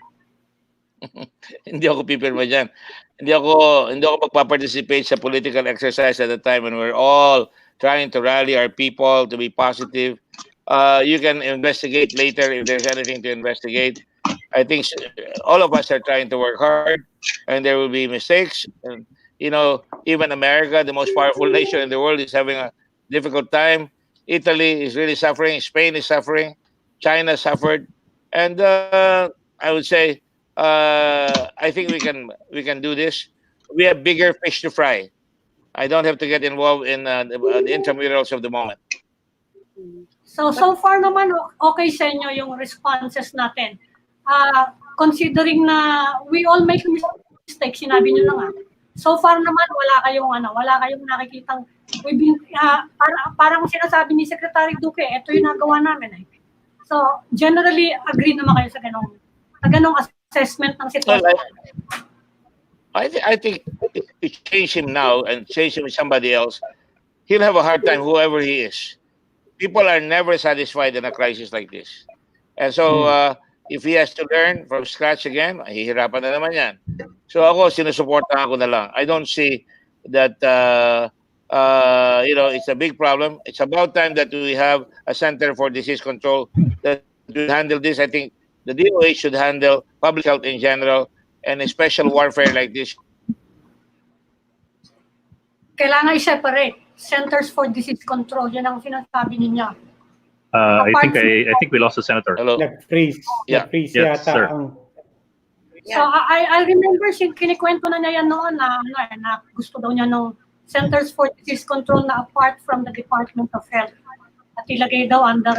Hindi ako pipirma dyan. Hindi ako magpa-participate sa political exercise at the time when we're all trying to rally our people to be positive. You can investigate later if there's anything to investigate. I think all of us are trying to work hard, and there will be mistakes. And, even America, the most powerful nation in the world, is having a difficult time. Italy is really suffering. Spain is suffering. China suffered. And I would say, I think we can do this. We have bigger fish to fry. I don't have to get involved in the intramurals of the moment. So far naman, okay sa inyo yung responses natin. Considering na we all make mistakes, sinabi nyo na nga. So far naman, wala kayong nakikitang, parang sinasabi ni Secretary Duque, ito yung nagawa namin. So, generally, agree naman kayo sa ganong assessment ng sitwasyon. Well, I think if you change him now and change him with somebody else, he'll have a hard time, whoever he is. People are never satisfied in a crisis like this. And so if he has to learn from scratch again, hihirapan na naman yan. So ako, sinusuportahan ko na lang. I don't see that, it's a big problem. It's about time that we have a Center for Disease Control that will handle this. I think the DOH should handle public health in general, and a special warfare like this. Kailangan i-separate. Centers for Disease Control. Yan ang sinasabi ninyo. I think we lost the senator. Hello. Nag-freeze. Yeah. Nag-freeze Yes, yata sir. ang... So I remember kinikwento na niya yan noon na gusto daw niya ng Centers for Disease Control na apart from the Department of Health. At ilagay daw under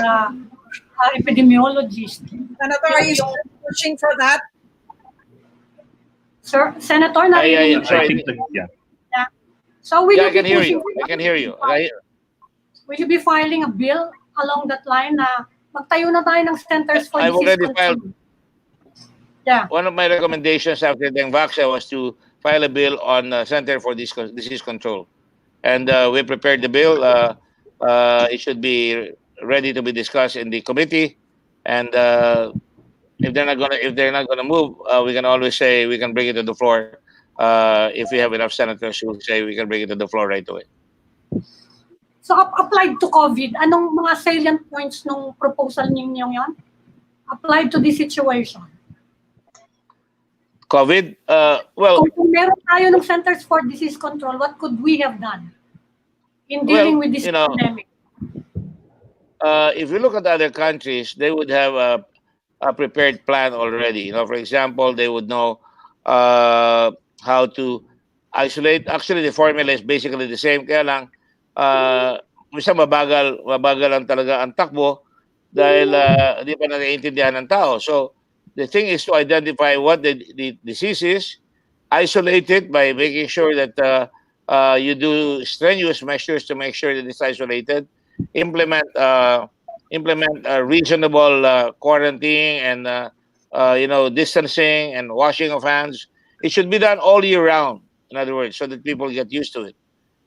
epidemiologist. Senator, are you still pushing for that? Sir, Senator, narinig I think, yeah. So will Yeah, I you can be hear pushing you. I can hear you. Will you be filing a bill along that line na magtayo na tayo ng Centers for I've Disease already Control? filed. Yeah. One of my recommendations after Dengvaxa was to file a bill on Center for Disease Control, and we prepared the bill. It should be ready to be discussed in the committee, and if they're not gonna move, we can always say we can bring it to the floor. If we have enough senators who say we can bring it to the floor right away. So applied to COVID, anong mga salient points nung proposal ninyo yon? Applied to this situation. COVID, well, Kung meron tayo ng Centers for Disease Control, what could we have done in dealing with this pandemic? If you look at other countries, they would have a prepared plan already. For example, they would know how to isolate. Actually, the formula is basically the same. Kaya lang, minsan mabagal lang talaga ang takbo dahil hindi pa naiintindihan ng tao. So, the thing is to identify what the disease is, isolate it by making sure that you do strenuous measures to make sure that it's isolated, implement reasonable quarantine and distancing and washing of hands. It should be done all year round, in other words, so that people get used to it.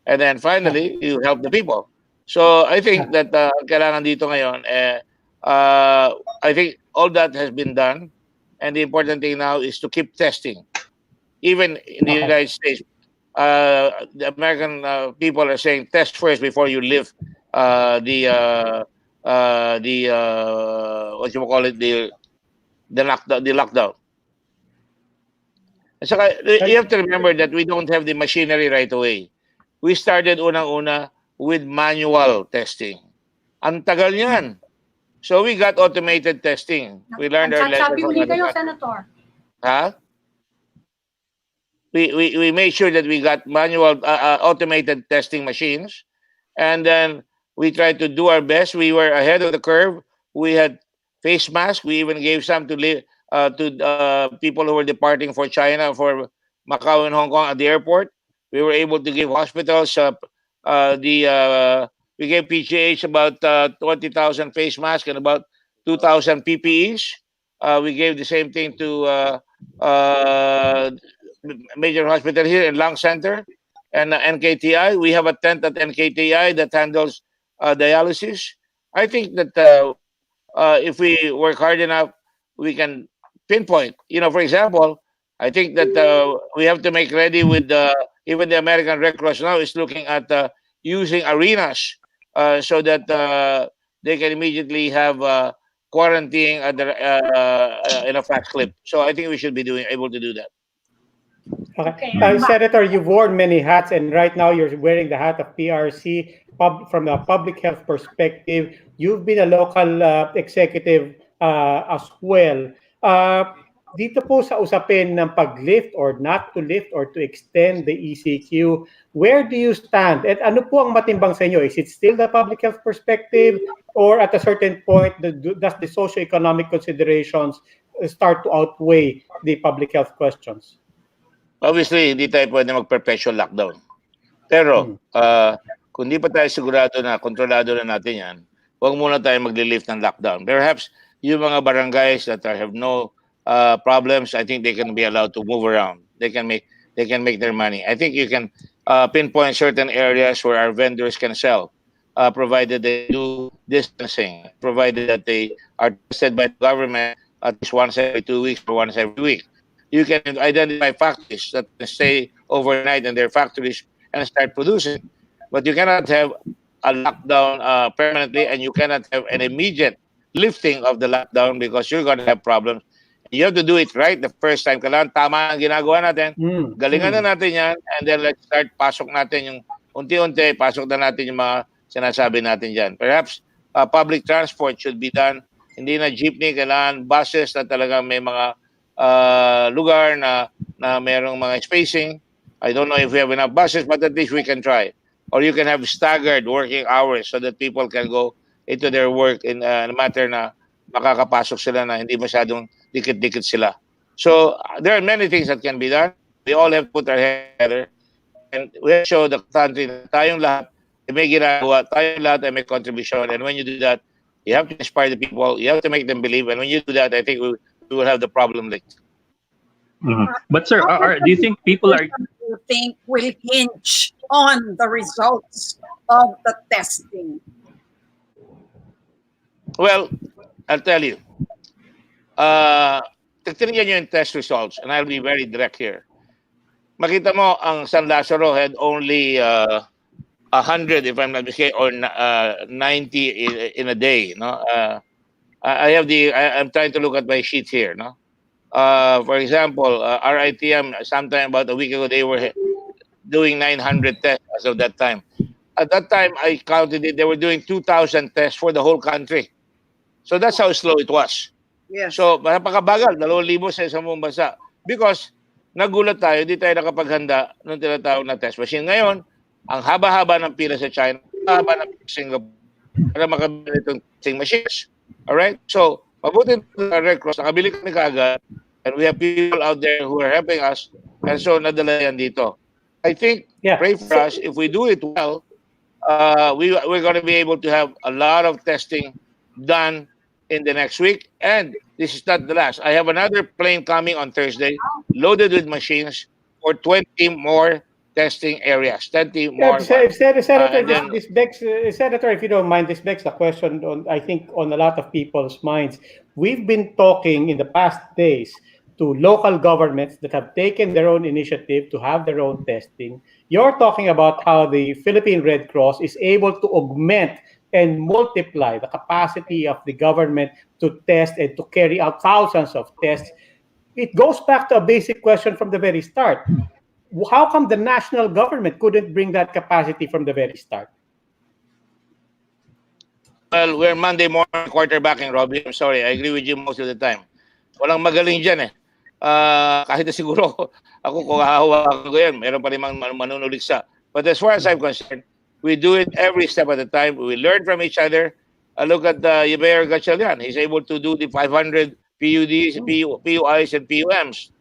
And then finally, you help the people. So I think that kailangan dito ngayon, I think all that has been done. And the important thing now is to keep testing. Even in the United States, the American people are saying test first before you lift the lockdown. So you have to remember that we don't have the machinery right away. We started unang-una with manual testing. Ang tagal niyan. So we got automated testing. We learned our lesson. Sabi uli kayo, Senator. We made sure that we got manual automated testing machines, and then we tried to do our best. We were ahead of the curve. We had face masks. We even gave some to people who were departing for China, for Macau and Hong Kong at the airport. We were able to give hospitals we gave PGH about 20,000 face masks and about 2,000 PPEs. We gave the same thing to major hospital here in Lung Center and NKTI. We have a tent at NKTI that handles dialysis. I think that if we work hard enough, we can pinpoint. For example, I think that we have to make ready with even the American Red Cross now is looking at using arenas so that they can immediately have quarantine in a fast clip. So I think we should be able to do that. Okay. Senator, you've worn many hats, and right now you're wearing the hat of PRC. From a public health perspective, you've been a local executive as well. Dito po sa usapin ng pag-lift or not to lift or to extend the ECQ, where do you stand? At ano po ang matimbang sa inyo? Is it still the public health perspective, or at a certain point, does the socio-economic considerations start to outweigh the public health questions? Obviously, hindi tayo pwede mag-perpetual lockdown. Pero, kung di pa tayo sigurado na kontrolado na natin yan, huwag muna tayo mag-lift ng lockdown. Perhaps, yung mga barangays that have no problems, I think they can be allowed to move around. They can make their money. I think you can pinpoint certain areas where our vendors can sell, provided they do distancing, provided that they are tested by the government at least once every 2 weeks or once every week. You can identify factories that can stay overnight in their factories and start producing. But you cannot have a lockdown permanently, and you cannot have an immediate lifting of the lockdown because you're going to have problems. You have to do it right the first time. Kailangan tama ang ginagawa natin. Galingan na natin yan, and then let's start, pasok natin yung unti-unti, pasok na natin yung mga sinasabi natin dyan. Perhaps public transport should be done. Hindi na jeepney, kailangan buses na talagang may mga lugar na mayroong mga spacing. I don't know if we have enough buses, but at least we can try. Or you can have staggered working hours so that people can go into their work in a matter na makakapasok sila na hindi masyadong dikit-dikit sila. So there are many things that can be done. We all have to put our head together, and we have to show the country na tayong lahat ay may ginagawa, tayong lahat ay may contribution. And when you do that, you have to inspire the people, you have to make them believe. And when you do that, I think we will have the problem licked. But sir, do you think people are... You think will hinge on the results of the testing? Well, I'll tell you. Tingnan nyo yung test results, and I'll be very direct here. Makita mo, ang San Lazaro had only 100, if I'm not mistaken, or 90 in a day. No, I'm trying to look at my sheet here. No, for example, RITM, sometime about a week ago, they were doing 900 tests as of that time. At that time, I counted it. They were doing 2,000 tests for the whole country. So that's how slow it was. Yes. So, napakabagal, 2,000 sa isang buong bansa. Because nagulat tayo, di tayo nakapaghanda ng tinatawag na test machine. Ngayon, ang haba-haba ng pila sa China, haba ng Singapore, para makabili itong testing machines. Alright? So, mabuti na Red Cross, nakabili kami kaagad, and we have people out there who are helping us, and so nadala yan dito. I think, pray for us, if we do it well, we're going to be able to have a lot of testing done in the next week, and this is not the last. I have another plane coming on Thursday, loaded with machines for 20 more testing areas. 20 more. Senator, Senator, if you don't mind, this begs the question on, I think, on a lot of people's minds. We've been talking in the past days to local governments that have taken their own initiative to have their own testing. You're talking about how the Philippine Red Cross is able to augment and multiply the capacity of the government to test and to carry out thousands of tests. It goes back to a basic question from the very start. How come the national government couldn't bring that capacity from the very start? Well, we're Monday morning quarterbacking, Robbie. I'm sorry, I agree with you most of the time. Walang magaling dyan eh. Kahit na siguro ako kung hahawakan ko yan, meron pa rin manunuligsa. But as far as I'm concerned, we do it every step at a time. We learn from each other. Look at Yber Gatchalian. He's able to do the 500 PUDs, PUIs, and PUMs.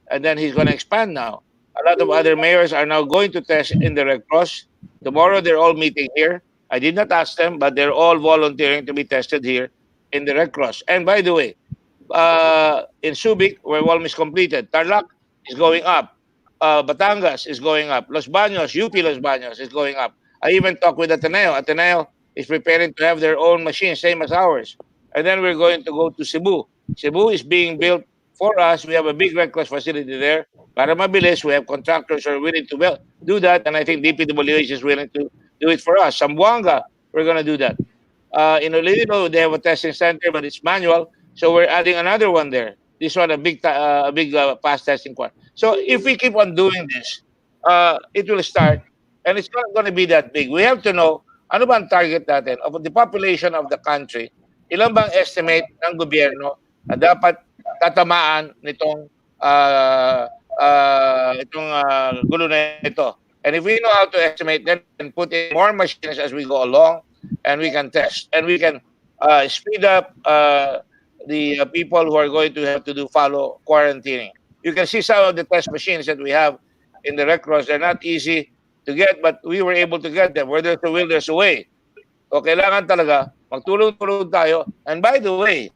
And then he's going to expand now. A lot of other mayors are now going to test in the Red Cross. Tomorrow, they're all meeting here. I did not ask them, but they're all volunteering to be tested here in the Red Cross. And by the way, in Subic, where Walm is completed, Tarlac is going up. Batangas is going up. Los Baños, UP Los Baños is going up. I even talked with Ateneo. Ateneo is preparing to have their own machines, same as ours. And then we're going to go to Cebu. Cebu is being built for us. We have a big Red Cross facility there. Para mabilis, we have contractors who are willing to do that. And I think DPWH is willing to do it for us. Zamboanga, we're going to do that. In Iloilo, they have a testing center, but it's manual. So we're adding another one there. This one, a big fast testing one. So if we keep on doing this, it will start, and it's not going to be that big. We have to know, ano ba ang target natin of the population of the country? Ilan bang estimate ng gobyerno na dapat tatamaan nitong gulo na ito? And if we know how to estimate, then we can put in more machines as we go along, and we can test, and we can speed up the people who are going to have to follow quarantining. You can see some of the test machines that we have in the Red Cross. They're not easy to get, but we were able to get them. Where there's a will, there's a way. So kailangan talaga magtulong-tulong tayo. And by the way,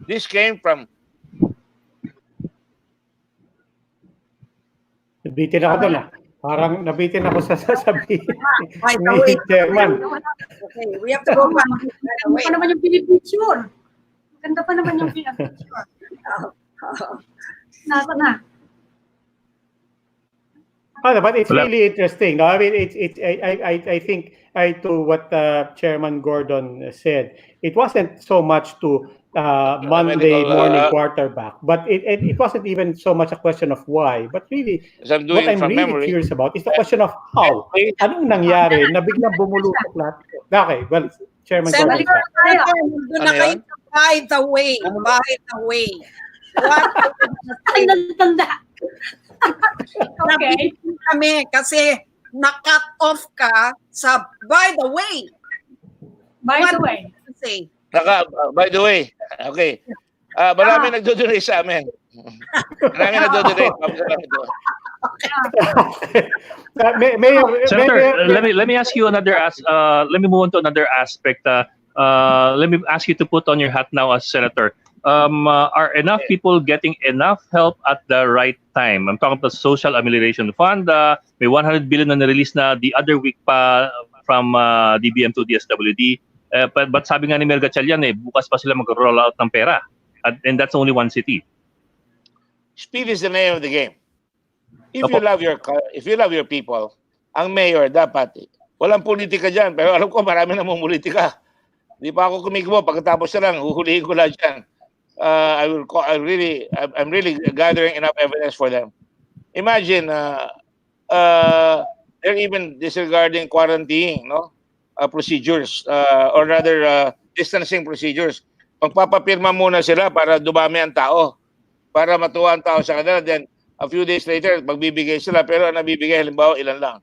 this came from... Bitin ako doon. Parang nabitin ako sa sasabihin By the way, ni Chairman. okay, we have to go back. By the Maganda way, pa naman yung pinipicture. Maganda pa naman yung pinipicture. Nasa na. But it's Wala. really interesting. No? I mean, I think to what Chairman Gordon said, it wasn't so much to Monday medical, morning quarterback, but it wasn't even so much a question of why, but really As I'm what doing I'm from really memory. curious about is the question of how. Anong nangyari na biglang bumulusok lahat? Okay, well, Chairman Gordon. Senator, nandun na Ano kayo yan? sa by the way. By the way. What Ay, natanda. Okay. nabitin kami kasi na-cut off ka sa by the way. By the way. Say, By the way, okay. Marami nagdo-donate sa amin. Marami nagdo-donate. Senator, let me ask you another let me move on to another aspect. Let me ask you to put on your hat now as senator. Are enough people getting enough help at the right time? I'm talking about the Social Amelioration Fund. May 100 billion na nirelease na the other week pa from DBM to DSWD. But sabi nga ni Mayor Gatchalian, bukas pa sila mag-roll out ng pera. And that's only one city. Speed is the name of the game. If Opo. you love your people, ang mayor dapat walang politika diyan, pero alam ko marami namang politika. Di pa ako kumikbo pagkatapos na lang huhulihin ko lang diyan. I'm really gathering enough evidence for them. Imagine they're even disregarding quarantine, no? Procedures or rather distancing procedures. Pagpapapirma muna sila para dumami ang tao, para matuwa ang tao sa kanila, then a few days later magbibigay sila, pero ang nabibigay halimbawa ilan lang.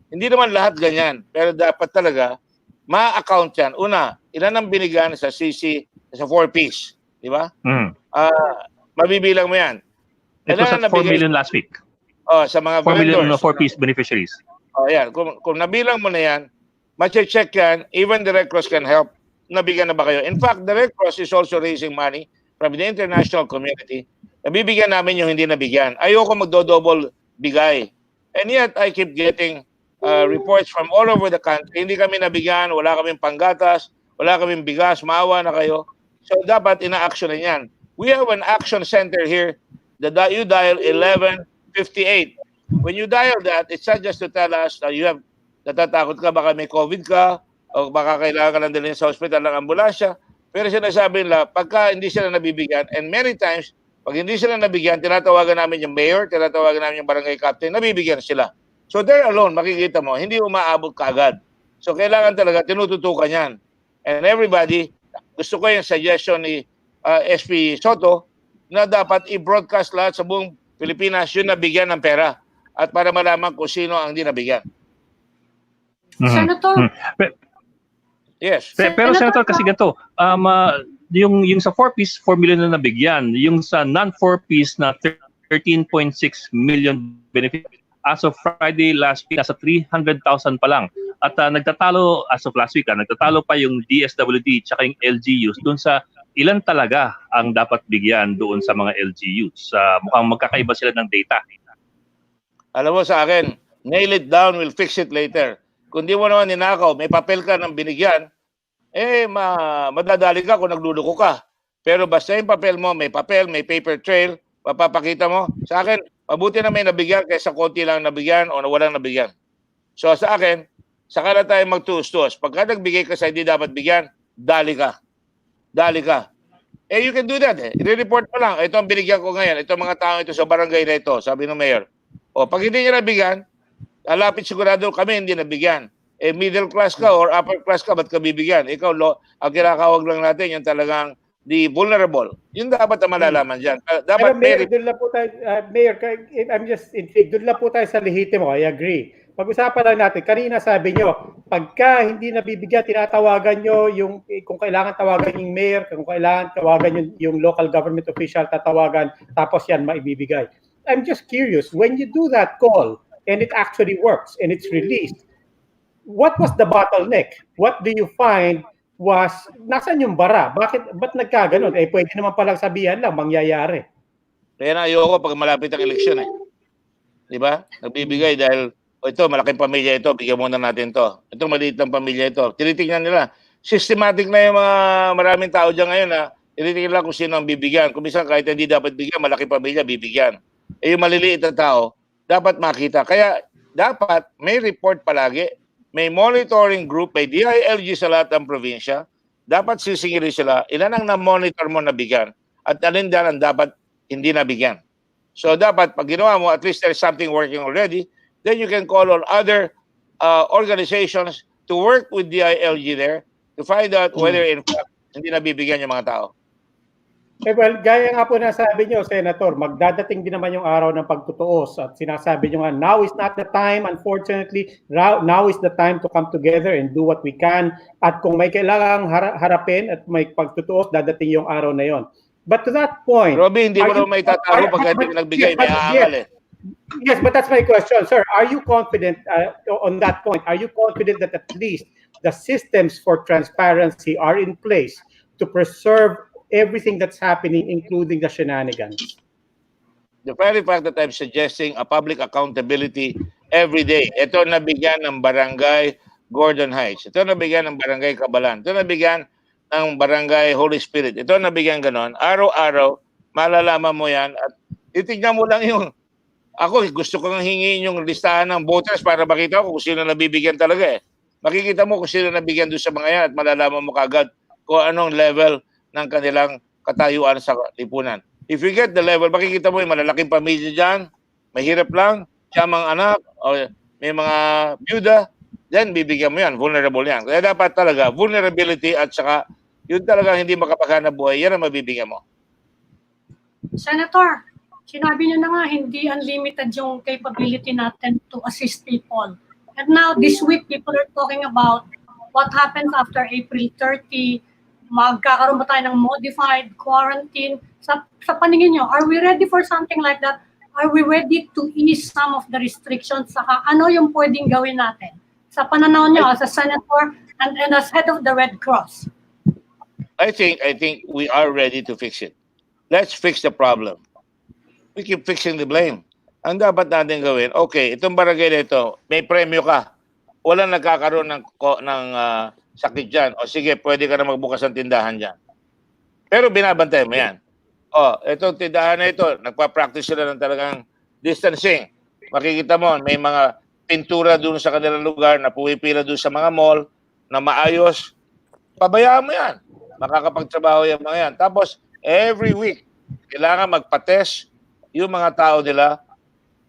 Hindi naman lahat ganyan, pero dapat talaga ma-account yan. Una, ilan ang binigyan sa CC sa 4Ps, di ba? Mabibilang mo yan. It was at 4 million last week. Sa mga 4 million vendors. 4-piece beneficiaries. Yan. Kung nabilang mo na yan, ma-check yan, even the Red Cross can help. Nabigyan na ba kayo? In fact, the Red Cross is also raising money from the international community. Nabibigyan namin yung hindi nabigyan. Ayoko magdo-double bigay. And yet, I keep getting reports from all over the country. Hindi kami nabigyan, wala kaming panggatas, wala kaming bigas, maawa na kayo. So, dapat ina-action na yan. We have an action center here that you dial 1158. When you dial that, it's not just to tell us that you have natatakot ka, baka may COVID ka, o baka kailangan ka lang dalhin sa hospital ng ambulansya. Pero sinasabi nila, pagka hindi sila nabibigyan, and many times, pag hindi sila nabigyan, tinatawagan namin yung mayor, tinatawagan namin yung barangay captain, nabibigyan sila. So there alone, makikita mo, hindi umaabot kaagad. So kailangan talaga, tinututukan yan. And everybody, gusto ko yung suggestion ni SP Soto, na dapat i-broadcast lahat sa buong Pilipinas yung nabigyan ng pera. At para malaman kung sino ang hindi nabigyan. Senator, Yes. Pero Senator, kasi ganito, yung sa 4-piece, 4 million na nabigyan, yung sa non-4-piece na 13.6 million benefit, as of Friday last week, nasa 300,000 pa lang. At nagtatalo, as of last week, nagtatalo pa yung DSWD tsaka yung LGUs doon sa ilan talaga ang dapat bigyan doon sa mga LGUs. Mukhang magkakaiba sila ng data. Alam mo sa akin, nail it down, we'll fix it later. Kung di mo naman ninakaw, may papel ka ng binigyan, madadali ka kung nagluluko ka. Pero basta yung papel mo, may papel, may paper trail, mapapakita mo. Sa akin, mabuti na may nabigyan kaysa konti lang nabigyan o walang nabigyan. So sa akin, saka na tayo magtuos-tuos. Pagka nagbigay ka sa hindi dapat bigyan, dali ka. Dali ka. You can do that. I-report mo lang. Ito ang binigyan ko ngayon. Ito mga tao ito sa barangay na ito, sabi ng mayor. Pag hindi niya nabigyan, alapit sigurado kami hindi nabigyan. Middle class ka or upper class ka, ba't ka bibigyan? Ikaw, ang kinakawag lang natin, yung talagang the vulnerable. Yun dapat ang malalaman dyan. Dapat Mayor, doon lang po tayo, Mayor, I'm just intrigued, doon lang po tayo sa lehitimo, I agree. Pag-usapan lang natin, kanina sabi nyo, pagka hindi nabibigyan, tinatawagan nyo yung, kung kailangan tawagan yung mayor, kung kailangan tawagan yung local government official, tatawagan, tapos yan maibibigay. I'm just curious, when you do that call, and it actually works, and it's released, what was the bottleneck? What do you find was, nasan yung bara? Ba't nagkaganon? Pwede naman palang sabihan lang, mangyayari. Kaya na ayoko pag malapit ang eleksyon . Di ba? Nagbibigay dahil O ito, malaking pamilya ito, bigyan muna natin to. Ito, maliit lang pamilya ito. Tinitingnan nila. Systematic na yung mga maraming tao dyan ngayon, ha. Tinitingnan nila kung sino ang bibigyan. Kung minsan kahit hindi dapat bigyan, malaking pamilya, bibigyan. Eh, yung maliliit na tao, dapat makita. Kaya, dapat may report palagi. May monitoring group, may DILG sa lahat ng probinsya. Dapat sisingilin sila. Ilan ang na-monitor mo na bigyan? At alin dyan ang dapat hindi nabigyan. So, dapat, pag ginawa mo, at least there's something working already. Then you can call on other organizations to work with DILG there to find out whether in fact hindi nabibigyan yung mga tao. Eh well, gaya nga po na sabi niyo, Senator, magdadating din naman yung araw ng pagtutuos at sinasabi niyo nga, now is not the time, unfortunately, now is the time to come together and do what we can. At kung may kailangang harapin at may pagtutuos, dadating yung araw na yon. But to that point... Robby, hindi mo naman may tatago pag hindi nagbigay, may aangal eh. Yes, but that's my question, sir. Are you confident on that point? Are you confident that at least the systems for transparency are in place to preserve everything that's happening, including the shenanigans? The very fact that I'm suggesting a public accountability every day. Ito nabigyan ng barangay Gordon Heights. Ito nabigyan ng barangay Cabalan. Ito nabigyan ng barangay Holy Spirit. Ito nabigyan ganon. Araw-araw, malalaman mo yan at titignan mo lang yung ako, gusto kong hingin yung listahan ng voters para makita ko kung sino nabibigyan talaga eh. Makikita mo kung sino nabigyan doon sa mga yan at malalaman mo kagad kung anong level ng kanilang katayuan sa lipunan. If you get the level, makikita mo yung malalaking pamilya dyan, mahirap lang, siyamang anak, o may mga byuda, then bibigyan mo yan, vulnerable yan. Kaya dapat talaga, vulnerability at saka yun talaga hindi makapaghanap buhay, yan ang mabibigyan mo. Senator, sinabi niyo na nga, hindi unlimited yung capability natin to assist people. And now, this week, people are talking about what happens after April 30, magkakaroon ba tayo ng modified quarantine? Sa paningin niyo, are we ready for something like that? Are we ready to ease some of the restrictions? Saka ano yung pwedeng gawin natin? Sa pananaw niyo, as a senator and as head of the Red Cross. I think we are ready to fix it. Let's fix the problem. We keep fixing the blame. Ang dapat natin gawin, okay, itong barangay na ito, may premyo ka. Walang nagkakaroon ng sakit dyan. O sige, pwede ka na magbukas ng tindahan dyan. Pero binabantay mo yan. O, itong tindahan na ito, nagpa-practice sila ng talagang distancing. Makikita mo, may mga pintura doon sa kanilang lugar na pumipila doon sa mga mall na maayos. Pabayaan mo yan. Makakapagtrabaho yung mga yan. Tapos, every week, kailangan magpa-test yung mga tao nila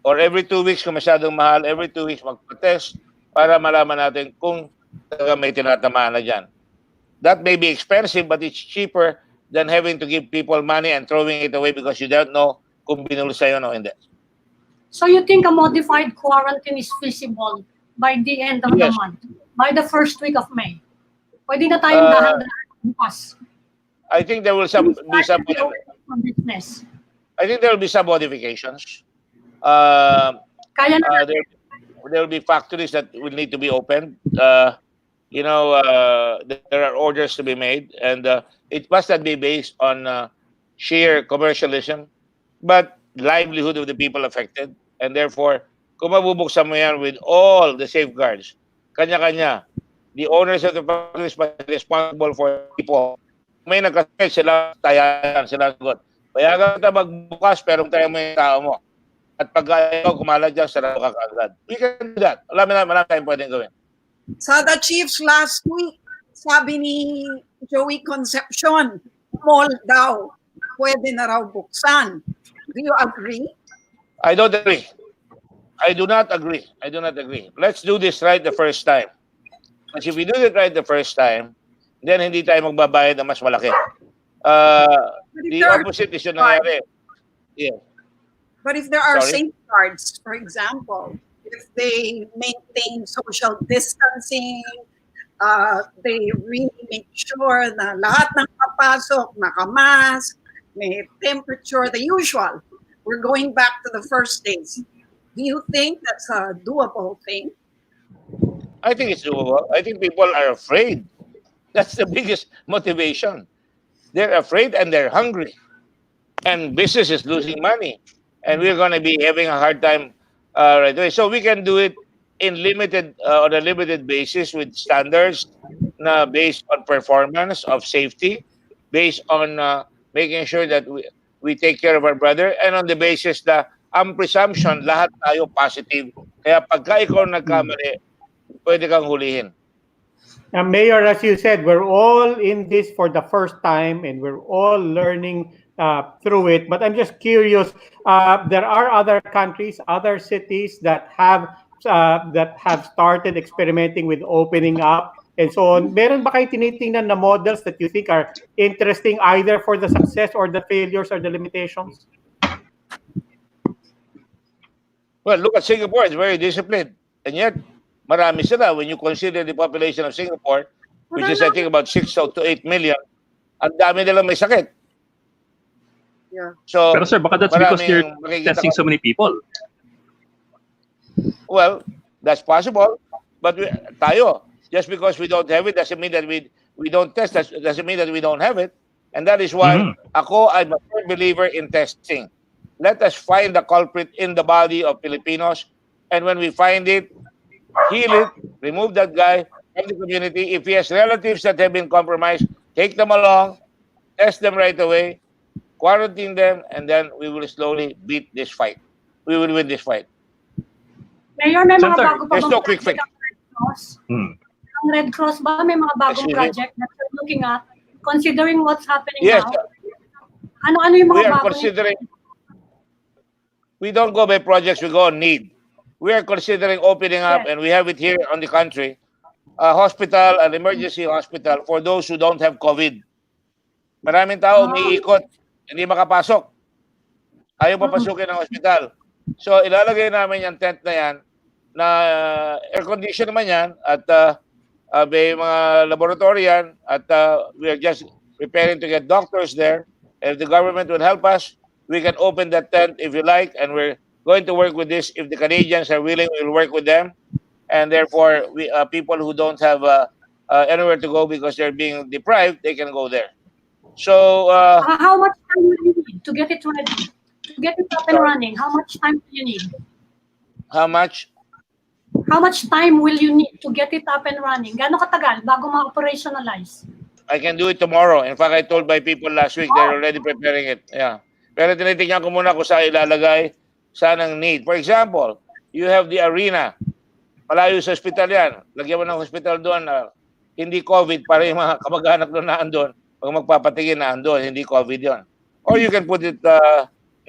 or every 2 weeks kung masyadong mahal, every 2 weeks magpa-test para malaman natin kung talaga may tinatamaan na dyan. That may be expensive but it's cheaper than having to give people money and throwing it away because you don't know kung binuli sa'yo o hindi. So you think a modified quarantine is feasible by the end of the month? By the first week of May? Pwede na tayong dahan-dahan bukas. I think there will be some business. I think there will be some modifications. Kaya na there will be factories that will need to be opened. There are orders to be made, and it must not be based on sheer commercialism, but livelihood of the people affected. And therefore, kung mabubuksan mo yan with all the safeguards, kanya-kanya, the owners of the factories are responsible for people. May nagkasakit sila, tayan, sila sagot. Payagan ka magbukas, pero tayo mo yung tao mo. At pag ayaw, kumalat dyan, sarap ka kagad. We can do that. Marami tayong pwedeng gawin. Sa the Chiefs last week, sabi ni Joey Concepcion, mall daw, pwede na raw buksan. Do you agree? I don't agree. I do not agree. Let's do this right the first time. Because if we do it right the first time, then hindi tayo magbabayad ng mas malaki. The opposite is yung nangyari. Yeah. But if there are safeguards, for example, if they maintain social distancing, they really make sure na lahat ng papasok, nakamask, may temperature, the usual. We're going back to the first days. Do you think that's a doable thing? I think it's doable. I think people are afraid. That's the biggest motivation. They're afraid and they're hungry. And business is losing money. And we're going to be having a hard time right away. So we can do it on a limited basis with standards na based on performance of safety, based on making sure that we take care of our brother, and on the basis na ang presumption lahat tayo positive. Kaya pagka ikaw nagkamali, pwede kang hulihin. Mayor, as you said, we're all in this for the first time and we're all learning through it. But I'm just curious, there are other countries, other cities that have started experimenting with opening up and so on. Meron ba kayo tinitingnan na models that you think are interesting either for the success or the failures or the limitations? Well, look at Singapore. It's very disciplined. And yet, marami sila. When you consider the population of Singapore, which is I think about 6 to 8 million, ang dami nilang may sakit. Yeah. So, Pero sir, baka that's because you're testing so many people. Well, that's possible. But tayo, just because we don't have it doesn't mean that we don't test. Doesn't mean that we don't have it. And that is why I'm a firm believer in testing. Let us find the culprit in the body of Filipinos. And when we find it, heal it, remove that guy from the community. If he has relatives that have been compromised, take them along, test them right away, quarantine them, and then we will slowly beat this fight. We will win this fight. Mayor, may mga bago pa There's no quick fix. Ang Red Cross ba may mga bagong project that you're looking at, considering what's happening Yes, now? Ano yung mga we are bago? considering. We don't go by projects, we go on need. We are considering opening up, and we have it here on the country, a hospital, an emergency hospital for those who don't have COVID. Maraming tao umiikot, hindi makapasok. Ayaw papasukin ng hospital. So ilalagay namin yung tent na yan, na air condition naman yan, at may mga laboratory yan, at we are just preparing to get doctors there. And if the government will help us, we can open that tent if you like, and we're going to work with this. If the Canadians are willing, we'll work with them. And therefore, we people who don't have anywhere to go because they're being deprived, they can go there. So, how much time will you need to get it ready? To get it up and running, how much time do you need? How much? How much time will you need to get it up and running? Gaano katagal bago ma-operationalize? I can do it tomorrow. In fact, I told my people last week, they're already preparing it. Yeah. Pero tinitingnan ko muna kung saan ilalagay, saan ang need. For example, you have the arena. Malayo sa hospital yan. Lagyan mo ng hospital doon na hindi COVID para yung mga kamag-anak doon na andun. Pag magpapatingin na andun, hindi COVID yon. Or you can put it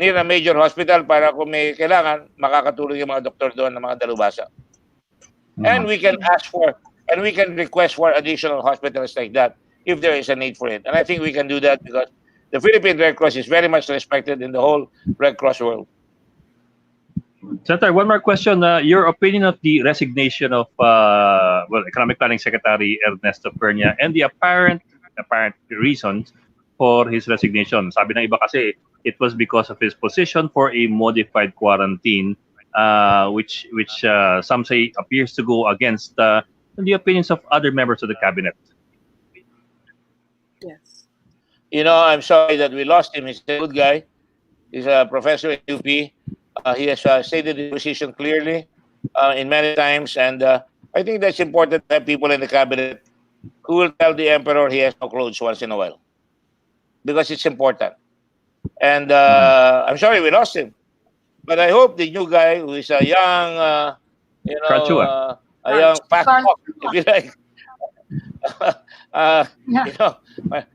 near a major hospital para kung may kailangan, makakatulong yung mga doktor doon ng mga dalubhasa. And we can ask for, and we can request for additional hospitals like that if there is a need for it. And I think we can do that because the Philippine Red Cross is very much respected in the whole Red Cross world. Senator, one more question. Your opinion of the resignation of Economic Planning Secretary Ernesto Pernia and the apparent reasons for his resignation. Sabi ng iba kasi it was because of his position for a modified quarantine, which some say appears to go against the opinions of other members of the cabinet. Yes. You know, I'm sorry that we lost him. He's a good guy. He's a professor at UP. He has stated his position clearly in many times, and I think that's important to have people in the cabinet who will tell the emperor he has no clothes once in a while, because it's important. And I'm sorry we lost him, but I hope the new guy, who is a young, a young fast talk, if you like. You know,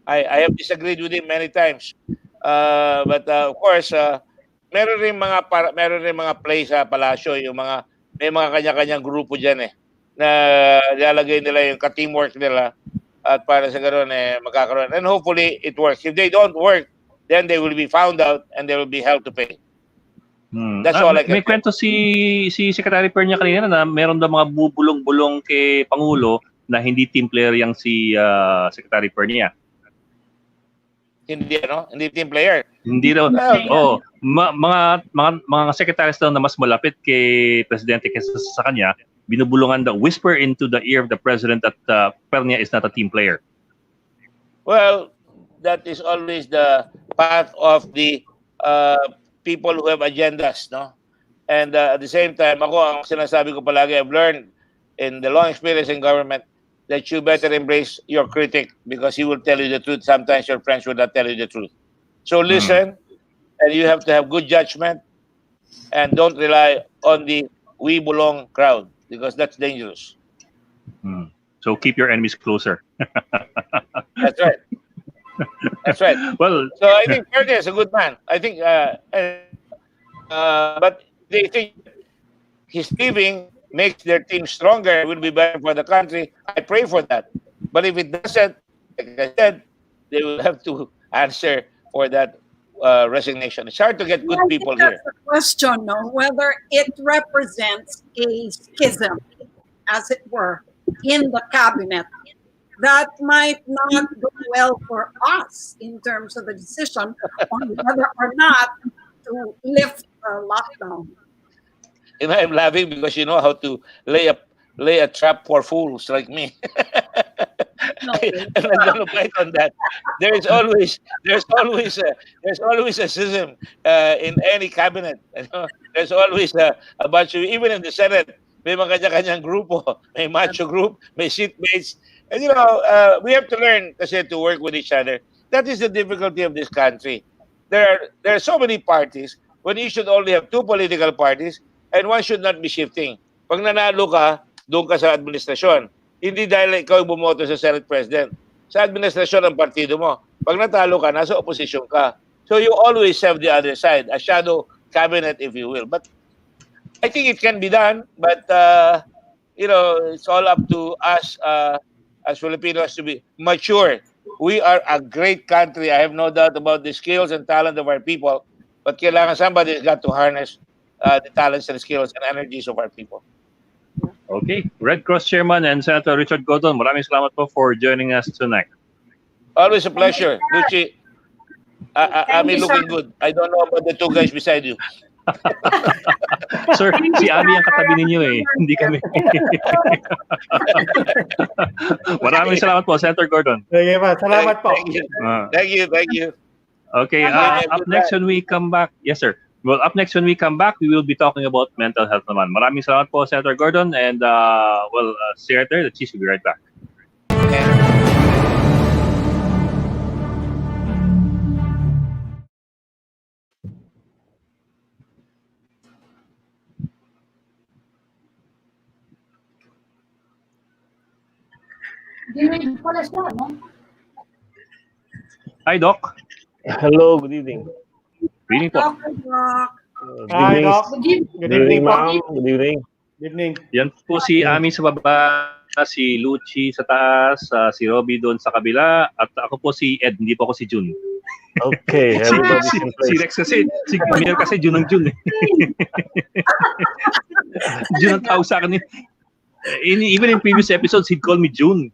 I have disagreed with him many times, but of course, meron rin mga play sa palasyo, yung may mga kanya-kanyang grupo diyan na ilalagay nila yung ka-teamwork nila at para sa ganoon magkakaroon. And hopefully it works. If they don't work, then they will be found out and they will be held to pay. That's all I can say. May kwento si Secretary Pernia kanina na meron daw mga bubulong-bulong kay Pangulo na hindi team player yang si Secretary Pernia. Hindi team player. Hindi daw. Mga secretaries daw na mas malapit kay presidente kaysa sa kanya, binubulungan daw, whisper into the ear of the president that Pernia is not a team player. Well, that is always the path of the people who have agendas, no? And at the same time, ako, ang sinasabi ko palagi, I've learned in the long experience in government that you better embrace your critic because he will tell you the truth. Sometimes your friends will not tell you the truth. So listen, and you have to have good judgment, and don't rely on the we belong crowd because that's dangerous. So keep your enemies closer. That's right. That's right. Well, so I think Ferdinand is a good man. I think, but they think his leaving makes their team stronger. It will be better for the country. I pray for that. But if it doesn't, like I said, they will have to answer for that resignation. It's hard to get good people that's here. The question, no, whether it represents a schism, as it were, in the cabinet that might not go well for us in terms of the decision on whether or not to lift the lockdown. You know, I'm laughing because you know how to lay a trap for fools like me. No. I'm not going to bite on that. There's always a schism in any cabinet. You know? There's always a bunch of, even in the Senate, may mga kanya-kanyang grupo, may macho group, may seatmates. And you know, we have to learn kasi to work with each other. That is the difficulty of this country. There are so many parties when you should only have two political parties and one should not be shifting. Pag nanalo ka, doon ka sa administrasyon. Hindi dahil ikaw bumoto sa Senate President. Sa administrasyon ng partido mo. Pag natalo ka, nasa opposition ka. So you always have the other side, a shadow cabinet if you will. But I think it can be done, but you know, it's all up to us as Filipinos to be mature. We are a great country. I have no doubt about the skills and talent of our people, but kailangan somebody's got to harness the talents and skills and energies of our people. Okay. Red Cross Chairman and Senator Richard Gordon, maraming salamat po for joining us tonight. Always a pleasure. Lucy, I'm looking good. I don't know about the two guys beside you. Sir, si Ami ang katabi ninyo eh. Hindi kami. Maraming salamat po, Senator Gordon. Sige pa, salamat po. Thank you. Okay, up next when we come back, yes sir. Well, up next when we come back, we will be talking about mental health naman. Maraming salamat po, Senator Gordon, and Senator, the Chiefs will be right back. Hi, Doc. Hello, good evening. Good evening po. Hi, Doc. Good Good evening po. ma'am. Good evening. Good evening. Yan po si Ami sa baba, si Lucci sa taas, si Robby doon sa kabila, at ako po si Ed, hindi po ako si Jun. Okay, everybody's in Si place. Rex kasi, si Mayor kasi Jun ang Jun eh. Jun ang tawag sa akin eh. Even in previous episodes, he'd call me June.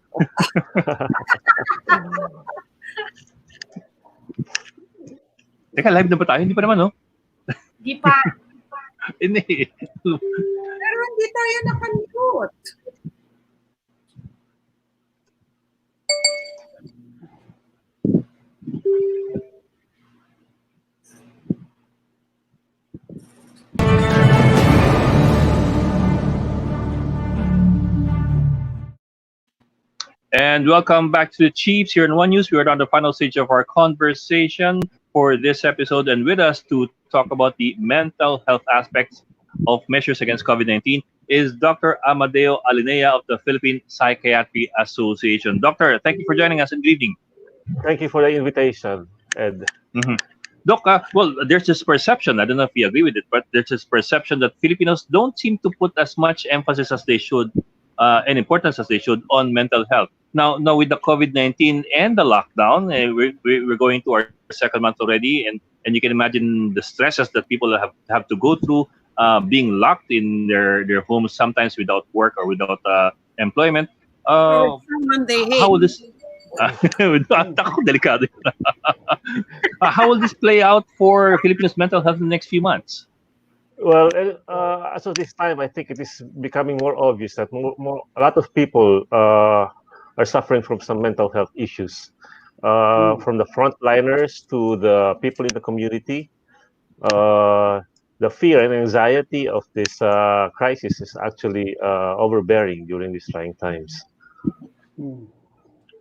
Teka, live na ba tayo? Hindi pa naman, no? Di pa. Hindi. Pero hindi tayo nakamute. And welcome back to the Chiefs here in One News. We are on the final stage of our conversation for this episode, and with us to talk about the mental health aspects of measures against COVID-19 is Dr. Amadeo Alinea of the Philippine Psychiatry Association. Doctor, thank you for joining us and good evening. Thank you for the invitation, Ed. Doc, well, there's this perception, I don't know if you agree with it, but there's this perception that Filipinos don't seem to put as much emphasis as they should and importance as they should on mental health. Now with the COVID-19 and the lockdown, we're going to our second month already, and you can imagine the stresses that people have to go through being locked in their homes, sometimes without work or without employment. Someone they hate. How will this delikado. How will this play out for Filipinos' mental health in the next few months? Well, as of this time, I think it is becoming more obvious that a lot of people are suffering from some mental health issues, from the frontliners to the people in the community. the fear and anxiety of this crisis is actually overbearing during these trying times.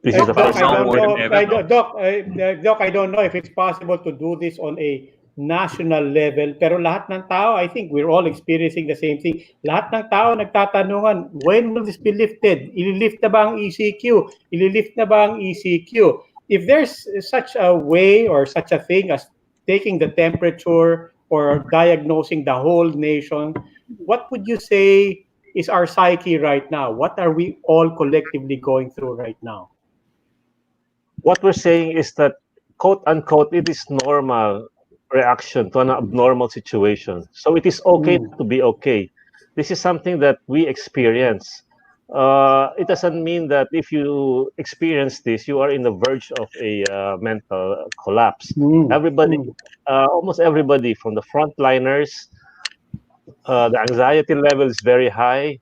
This is the Doc, first I don't more know. than ever, no? Doc, I don't know if it's possible to do this on a national level. Pero lahat ng tao, I think we're all experiencing the same thing. Lahat ng tao nagtatanungan, when will this be lifted? Ililift na ba ang ECQ? Ililift na ba ang ECQ? If there's such a way or such a thing as taking the temperature or diagnosing the whole nation, what would you say is our psyche right now? What are we all collectively going through right now? What we're saying is that, quote unquote, it is normal reaction to an abnormal situation. So it is okay to be okay. This is something that we experience. It doesn't mean that if you experience this, you are in the verge of a mental collapse. Everybody, almost everybody, from the frontliners, the anxiety level is very high,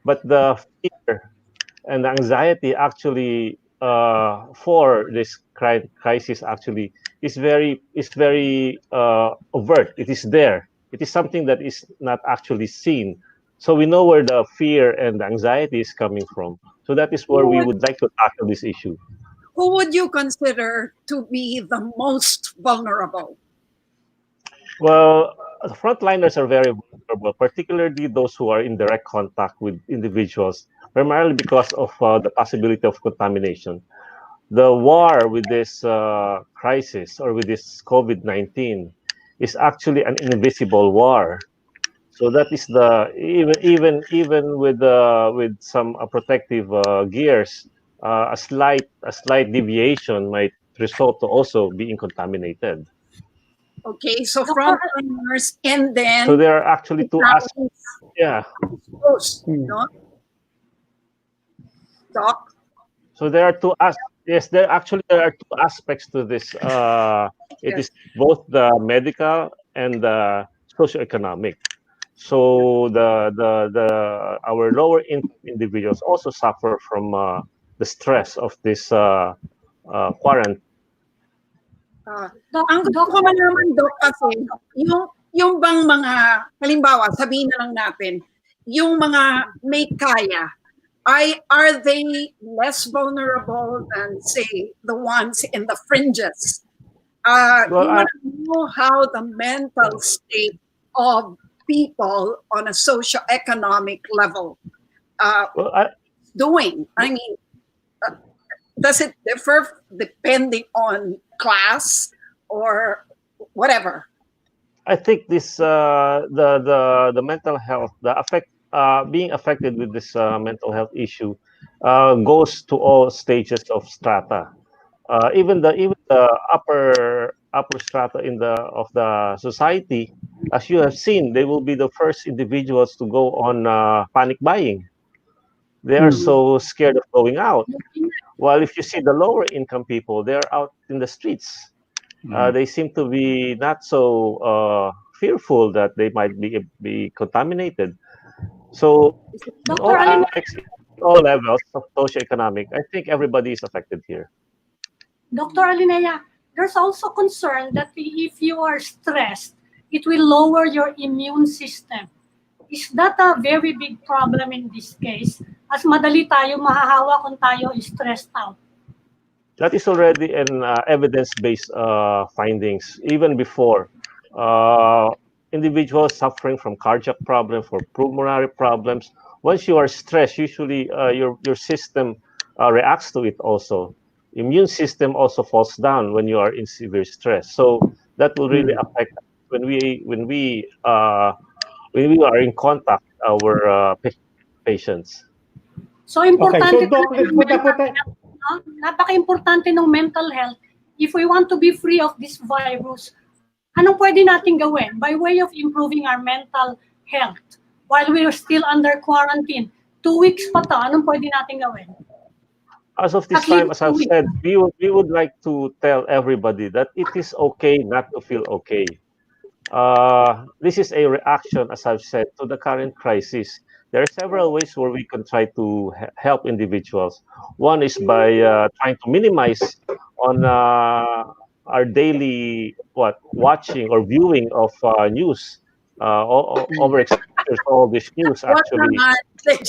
but the fear and the anxiety actually for this crisis actually is very overt. It is there. It is something that is not actually seen. So we know where the fear and the anxiety is coming from. So that is where we would like to tackle this issue. Who would you consider to be the most vulnerable? Well, the frontliners are very vulnerable, particularly those who are in direct contact with individuals, primarily because of the possibility of contamination. The war with this crisis or with this COVID-19 is actually an invisible war. So that is the even with some protective gears, a slight deviation might result to also being contaminated. Okay, so frontliners, and then so there are actually two aspects. Yeah. No? Doc? So there are two yes, there are two aspects to this. It is both the medical and the socioeconomic. So our lower income individuals also suffer from the stress of this quarantine. Ang gusto ko malaman, Doc, kasi yung bang mga, halimbawa, sabihin na lang natin, yung mga may kaya, are they less vulnerable than, say, the ones in the fringes? You want to know how the mental state of people on a socio-economic level doing. I mean, does it differ depending on class or whatever? I think this the mental health, being affected with this mental health issue goes to all stages of strata. Even the upper strata of the society, as you have seen, they will be the first individuals to go on panic buying. They are so scared of going out. While if you see the lower income people, they're out in the streets. They seem to be not so fearful that they might be contaminated. So all aspects, all levels of socioeconomic, I think everybody is affected here. Dr. Alinea, there's also concern that if you are stressed, it will lower your immune system. Is that a very big problem in this case? As madali tayo mahahawa kung tayo is stressed out. That is already an evidence-based findings. Even before, individuals suffering from cardiac problems, for pulmonary problems, once you are stressed, usually your system reacts to it also. Immune system also falls down when you are in severe stress. So that will really affect when we are in contact with our patients. So importante napaka-importante ng mental health. If we want to be free of this virus, anong pwede natin gawin by way of improving our mental health while we're still under quarantine? 2 weeks pa to, anong pwede natin gawin? As of this time, as I've said, we would like to tell everybody that it is okay not to feel okay. This is a reaction, as I've said, to the current crisis. There are several ways where we can try to help individuals. One is by trying to minimize on our daily watching or viewing of news. overexposure to all this news What actually naman?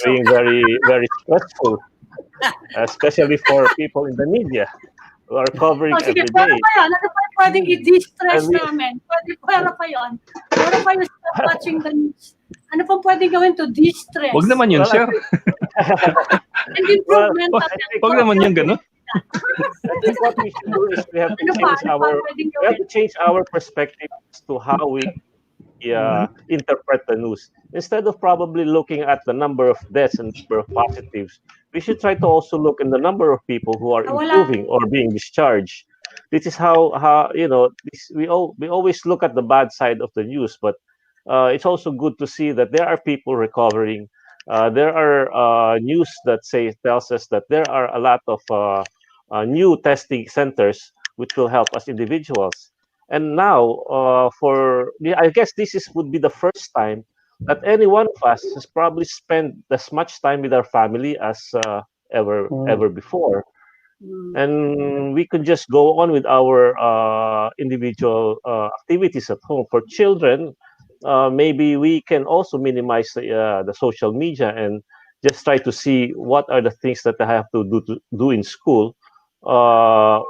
being very, very stressful, especially for people in the media who are covering O sige, every pwera day. pa yun. Ano pa pwedeng i-distress And we, namin? Pwera pa yun. Pwera pa yung stop watching the news. Ano pang pwedeng gawin to distress? Wag naman yun, well, I sir. And improve Well, mental Wag naman yun gano'n. I think what we should do is we have to Ano pa? change Ano pa our pwedeng we have gawin? to change our perspective as to how we interpret the news. Instead of probably looking at the number of deaths and number of positives, we should try to also look in the number of people who are improving or being discharged. This is how we always look at the bad side of the news, but it's also good to see that there are people recovering. There are news that tells us that there are a lot of new testing centers which will help us individuals. And now, I guess would be the first time that any one of us has probably spent as much time with our family as ever before, and we could just go on with our individual activities at home. For children, maybe we can also minimize the social media and just try to see what are the things that I have to do in school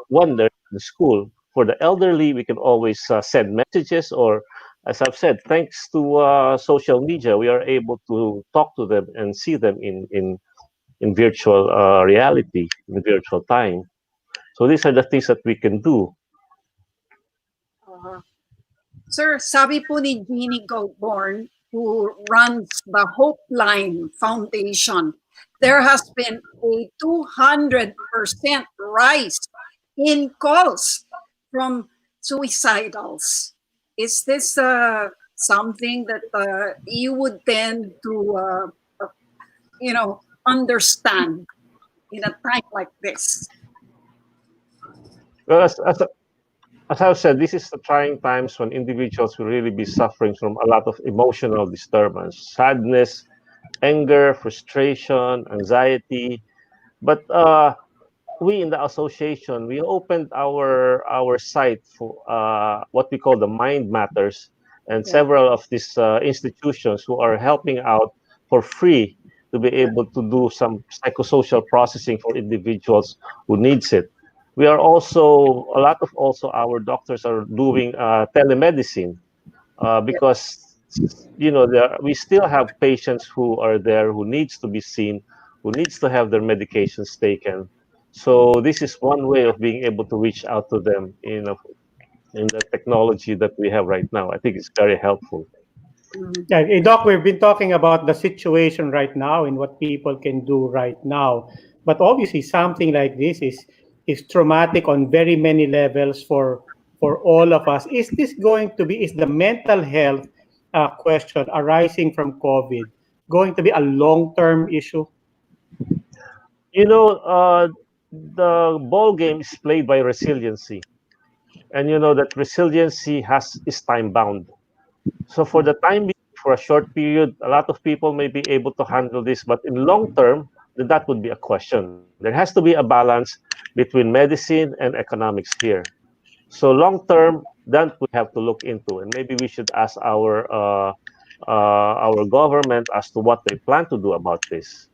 when they're in school. For the elderly, we can always send messages, or as I've said, thanks to social media, we are able to talk to them and see them in virtual reality, in virtual time. So these are the things that we can do. Sir, sabi po ni Jeannie Goldborn, who runs the Hope Line Foundation, there has been a 200% rise in calls from suicidals. Is this something that you would tend to, understand in a time like this? Well, as I've said, this is the trying times when individuals will really be suffering from a lot of emotional disturbance, sadness, anger, frustration, anxiety. But we in the association, we opened our site for what we call the Mind Matters, and several of these institutions who are helping out for free to be able to do some psychosocial processing for individuals who needs it. We are also a lot of our doctors are doing telemedicine because we still have patients who are there who needs to be seen, who needs to have their medications taken. So this is one way of being able to reach out to them in the technology that we have right now. I think it's very helpful. Yeah, Doc, we've been talking about the situation right now and what people can do right now. But obviously, something like this is traumatic on very many levels for all of us. Is the mental health question arising from COVID going to be a long-term issue? The ball game is played by resiliency, and you know that resiliency is time bound. So for the time being, for a short period, a lot of people may be able to handle this, but in long term, then that would be a question. There has to be a balance between medicine and economics here. So long term, that we have to look into, and maybe we should ask our government as to what they plan to do about this.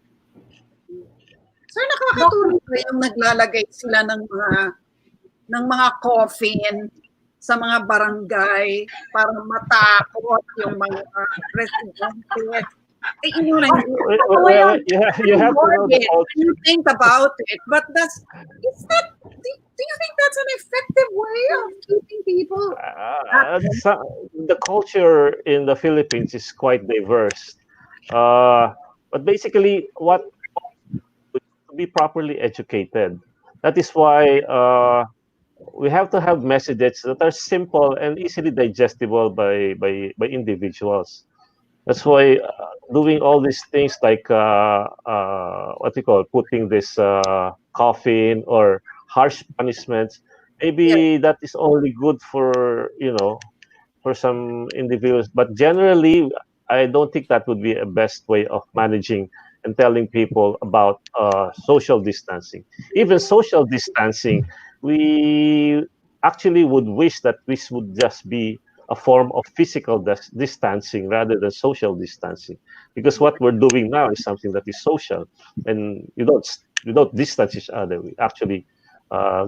Sir, nakakatulong ba yung naglalagay sila ng mga coffin sa mga barangay para matakot yung mga residente? You have to know the culture. You think about it, but do you think that's an effective way of keeping people? The culture in the Philippines is quite diverse, but basically, to be properly educated. That is why we have to have messages that are simple and easily digestible by individuals. That's why doing all these things like putting this coffin or harsh punishments, maybe that is only good for some individuals. But generally, I don't think that would be a best way of managing and telling people about social distancing. Even social distancing, we actually would wish that this would just be a form of physical distancing rather than social distancing, because what we're doing now is something that is social, and you don't distance each other. We actually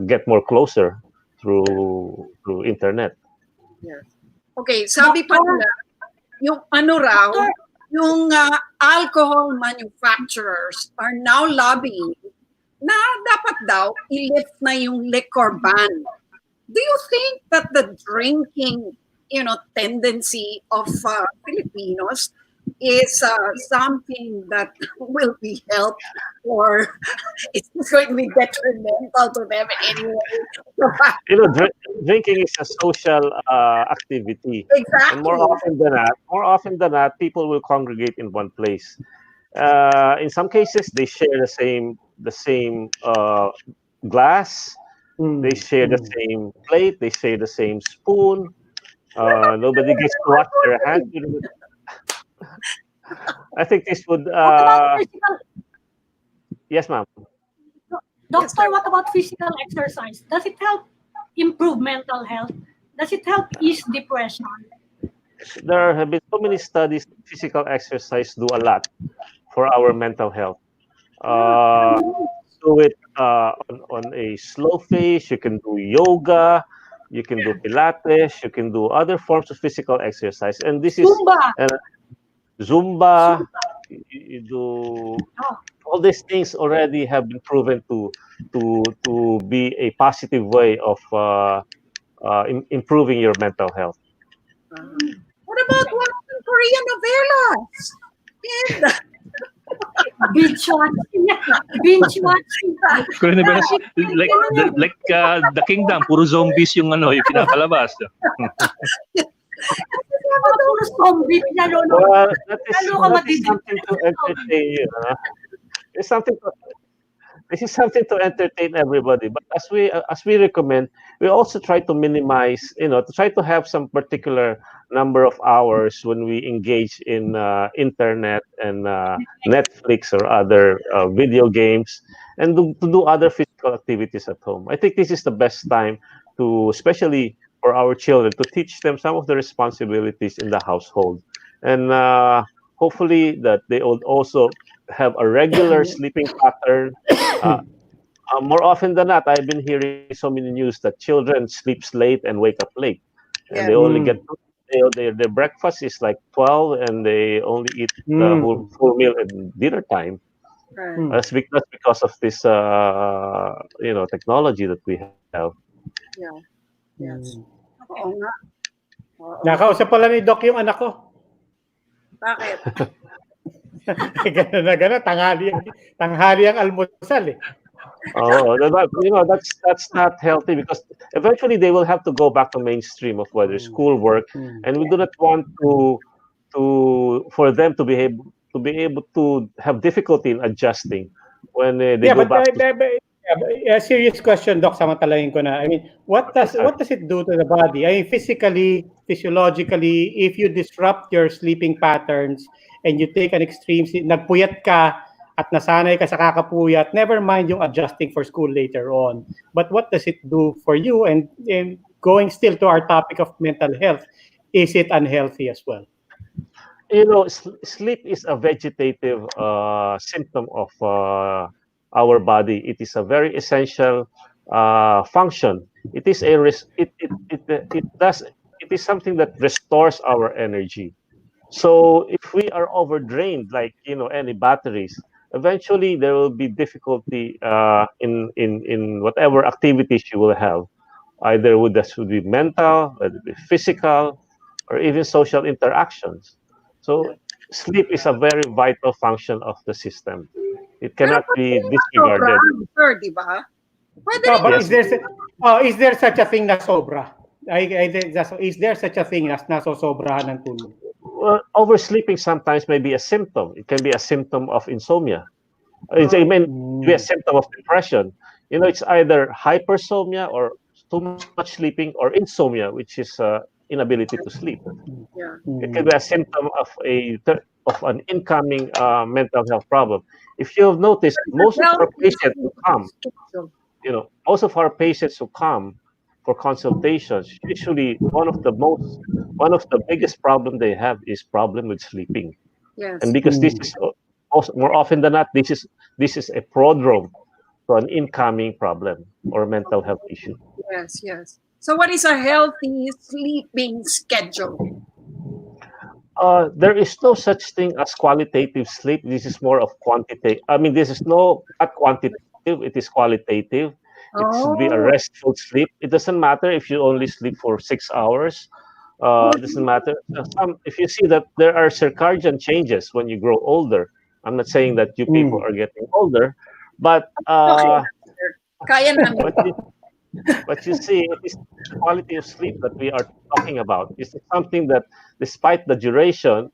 get more closer through internet. Yes. Okay, sabi pa nila, yung ano raw, yung alcohol manufacturers are now lobbying na dapat daw i-lift na yung liquor ban. Do you think that the drinking, tendency of Filipinos is something that will be helped, or it's going to be detrimental to them anyway? Drinking is a social activity. Exactly. And more often than not, people will congregate in one place. In some cases, they share the same glass. They share the same plate. They share the same spoon. Nobody gets to wash their hands. I think this would. Yes, ma'am. Doctor, what about physical exercise? Does it help improve mental health? Does it help ease depression? There have been so many studies. Physical exercise do a lot for our mental health. Do it on a slow phase. You can do yoga. You can do Pilates. You can do other forms of physical exercise. And this is Zumba. You do all these things already have been proven to be a positive way of improving your mental health. What about watching Korean novelas? Binge watching. Like The Kingdom, puro zombies yung yung pinapalabas. Puro zombie Well, that is something to entertain you. This is something to entertain everybody. But as we recommend, we also try to minimize, to try to have some particular number of hours when we engage in internet and Netflix or other video games, and to do other physical activities at home. I think this is the best time to, especially for our children, to teach them some of the responsibilities in the household, and hopefully that they will also have a regular sleeping pattern. More often than not, I've been hearing so many news that children sleep late and wake up late, and they only get their breakfast is like 12, and they only eat the full meal at dinner time. Right. That's because of this technology that we have. Yeah. Yes. Oo nga. Oo. Nakausap pala ni Doc yung anak ko. Bakit? Gano'n, tanghali ang almusal eh. Oh, that's not healthy, because eventually they will have to go back to mainstream of whether schoolwork, and we do not want for them to be able to have difficulty in adjusting when they go back. A serious question, Doc, samantalahin ko na. I mean, what does it do to the body? I mean, physically, physiologically, if you disrupt your sleeping patterns and you take an extreme sleep, nagpuyat ka at nasanay ka sa kakapuyat, never mind yung adjusting for school later on. But what does it do for you? And going still to our topic of mental health, is it unhealthy as well? Sleep is a vegetative symptom of our body. It is a very essential function. It is something that restores our energy. So if we are overdrained, like any batteries, eventually there will be difficulty in whatever activities you will have. Either that would be mental, whether it be physical, or even social interactions. So sleep is a very vital function of the system. It cannot be disregarded. Diba? But is there such a thing na sobra? Is there such a thing as nasosobrahan ng tulog? Well, oversleeping sometimes may be a symptom. It can be a symptom of insomnia. It may be a symptom of depression. It's either hypersomnia or too much sleeping, or insomnia, which is inability to sleep. Yeah. It can be a symptom of an incoming mental health problem. If you have noticed, most of our patients who come for consultations, usually one of the biggest problem they have is problem with sleeping. Yes. And because this is more often than not, this is a prodrome to an incoming problem or mental health issue. Yes, yes. So what is a healthy sleeping schedule? There is no such thing as qualitative sleep. This is more of quantitative. I mean, this is not quantitative, it is qualitative. It should be a restful sleep. It doesn't matter if you only sleep for 6 hours. It doesn't matter. If you see that there are circadian changes when you grow older, I'm not saying that you people are getting older, but Kaya namin. but you see, it is the quality of sleep that we are talking about. It's something that, despite the duration,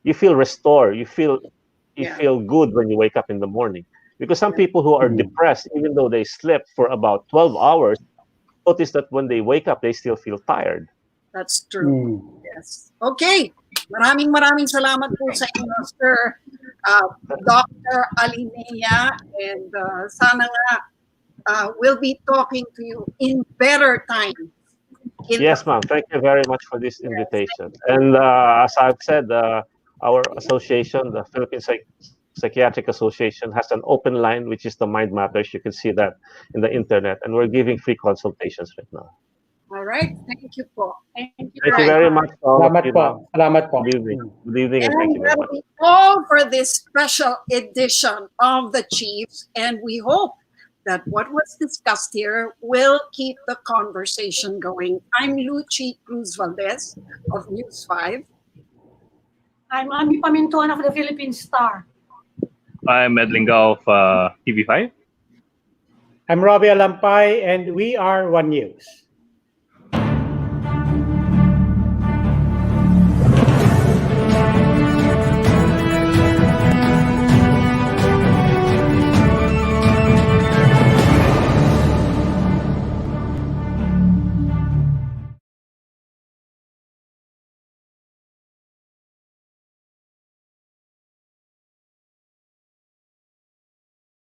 you feel restored. You feel good when you wake up in the morning. Because some people who are depressed, even though they slept for about 12 hours, notice that when they wake up, they still feel tired. That's true. Yes. Okay. Maraming salamat po sa inyo, Sir Dr. Alinea. And sana nga, we'll be talking to you in better times. Yes, ma'am. Thank you very much for this invitation. And as I've said, our association, the Philippine Psychiatric Association, has an open line, which is the Mind Matters. You can see that in the internet, and we're giving free consultations right now. All right. Thank you po. Thank you. Thank you very much. Salamat po. Salamat po. Good evening. Good evening, and thank And you very that'll much. be all for this special edition of the Chiefs. And we hope that what was discussed here will keep the conversation going. I'm Lucy Cruz Valdez of News 5. I'm Ami Pamintuan of the Philippine Star. I'm Ed Linga of TV5. I'm Robbie Alampay, and we are One News.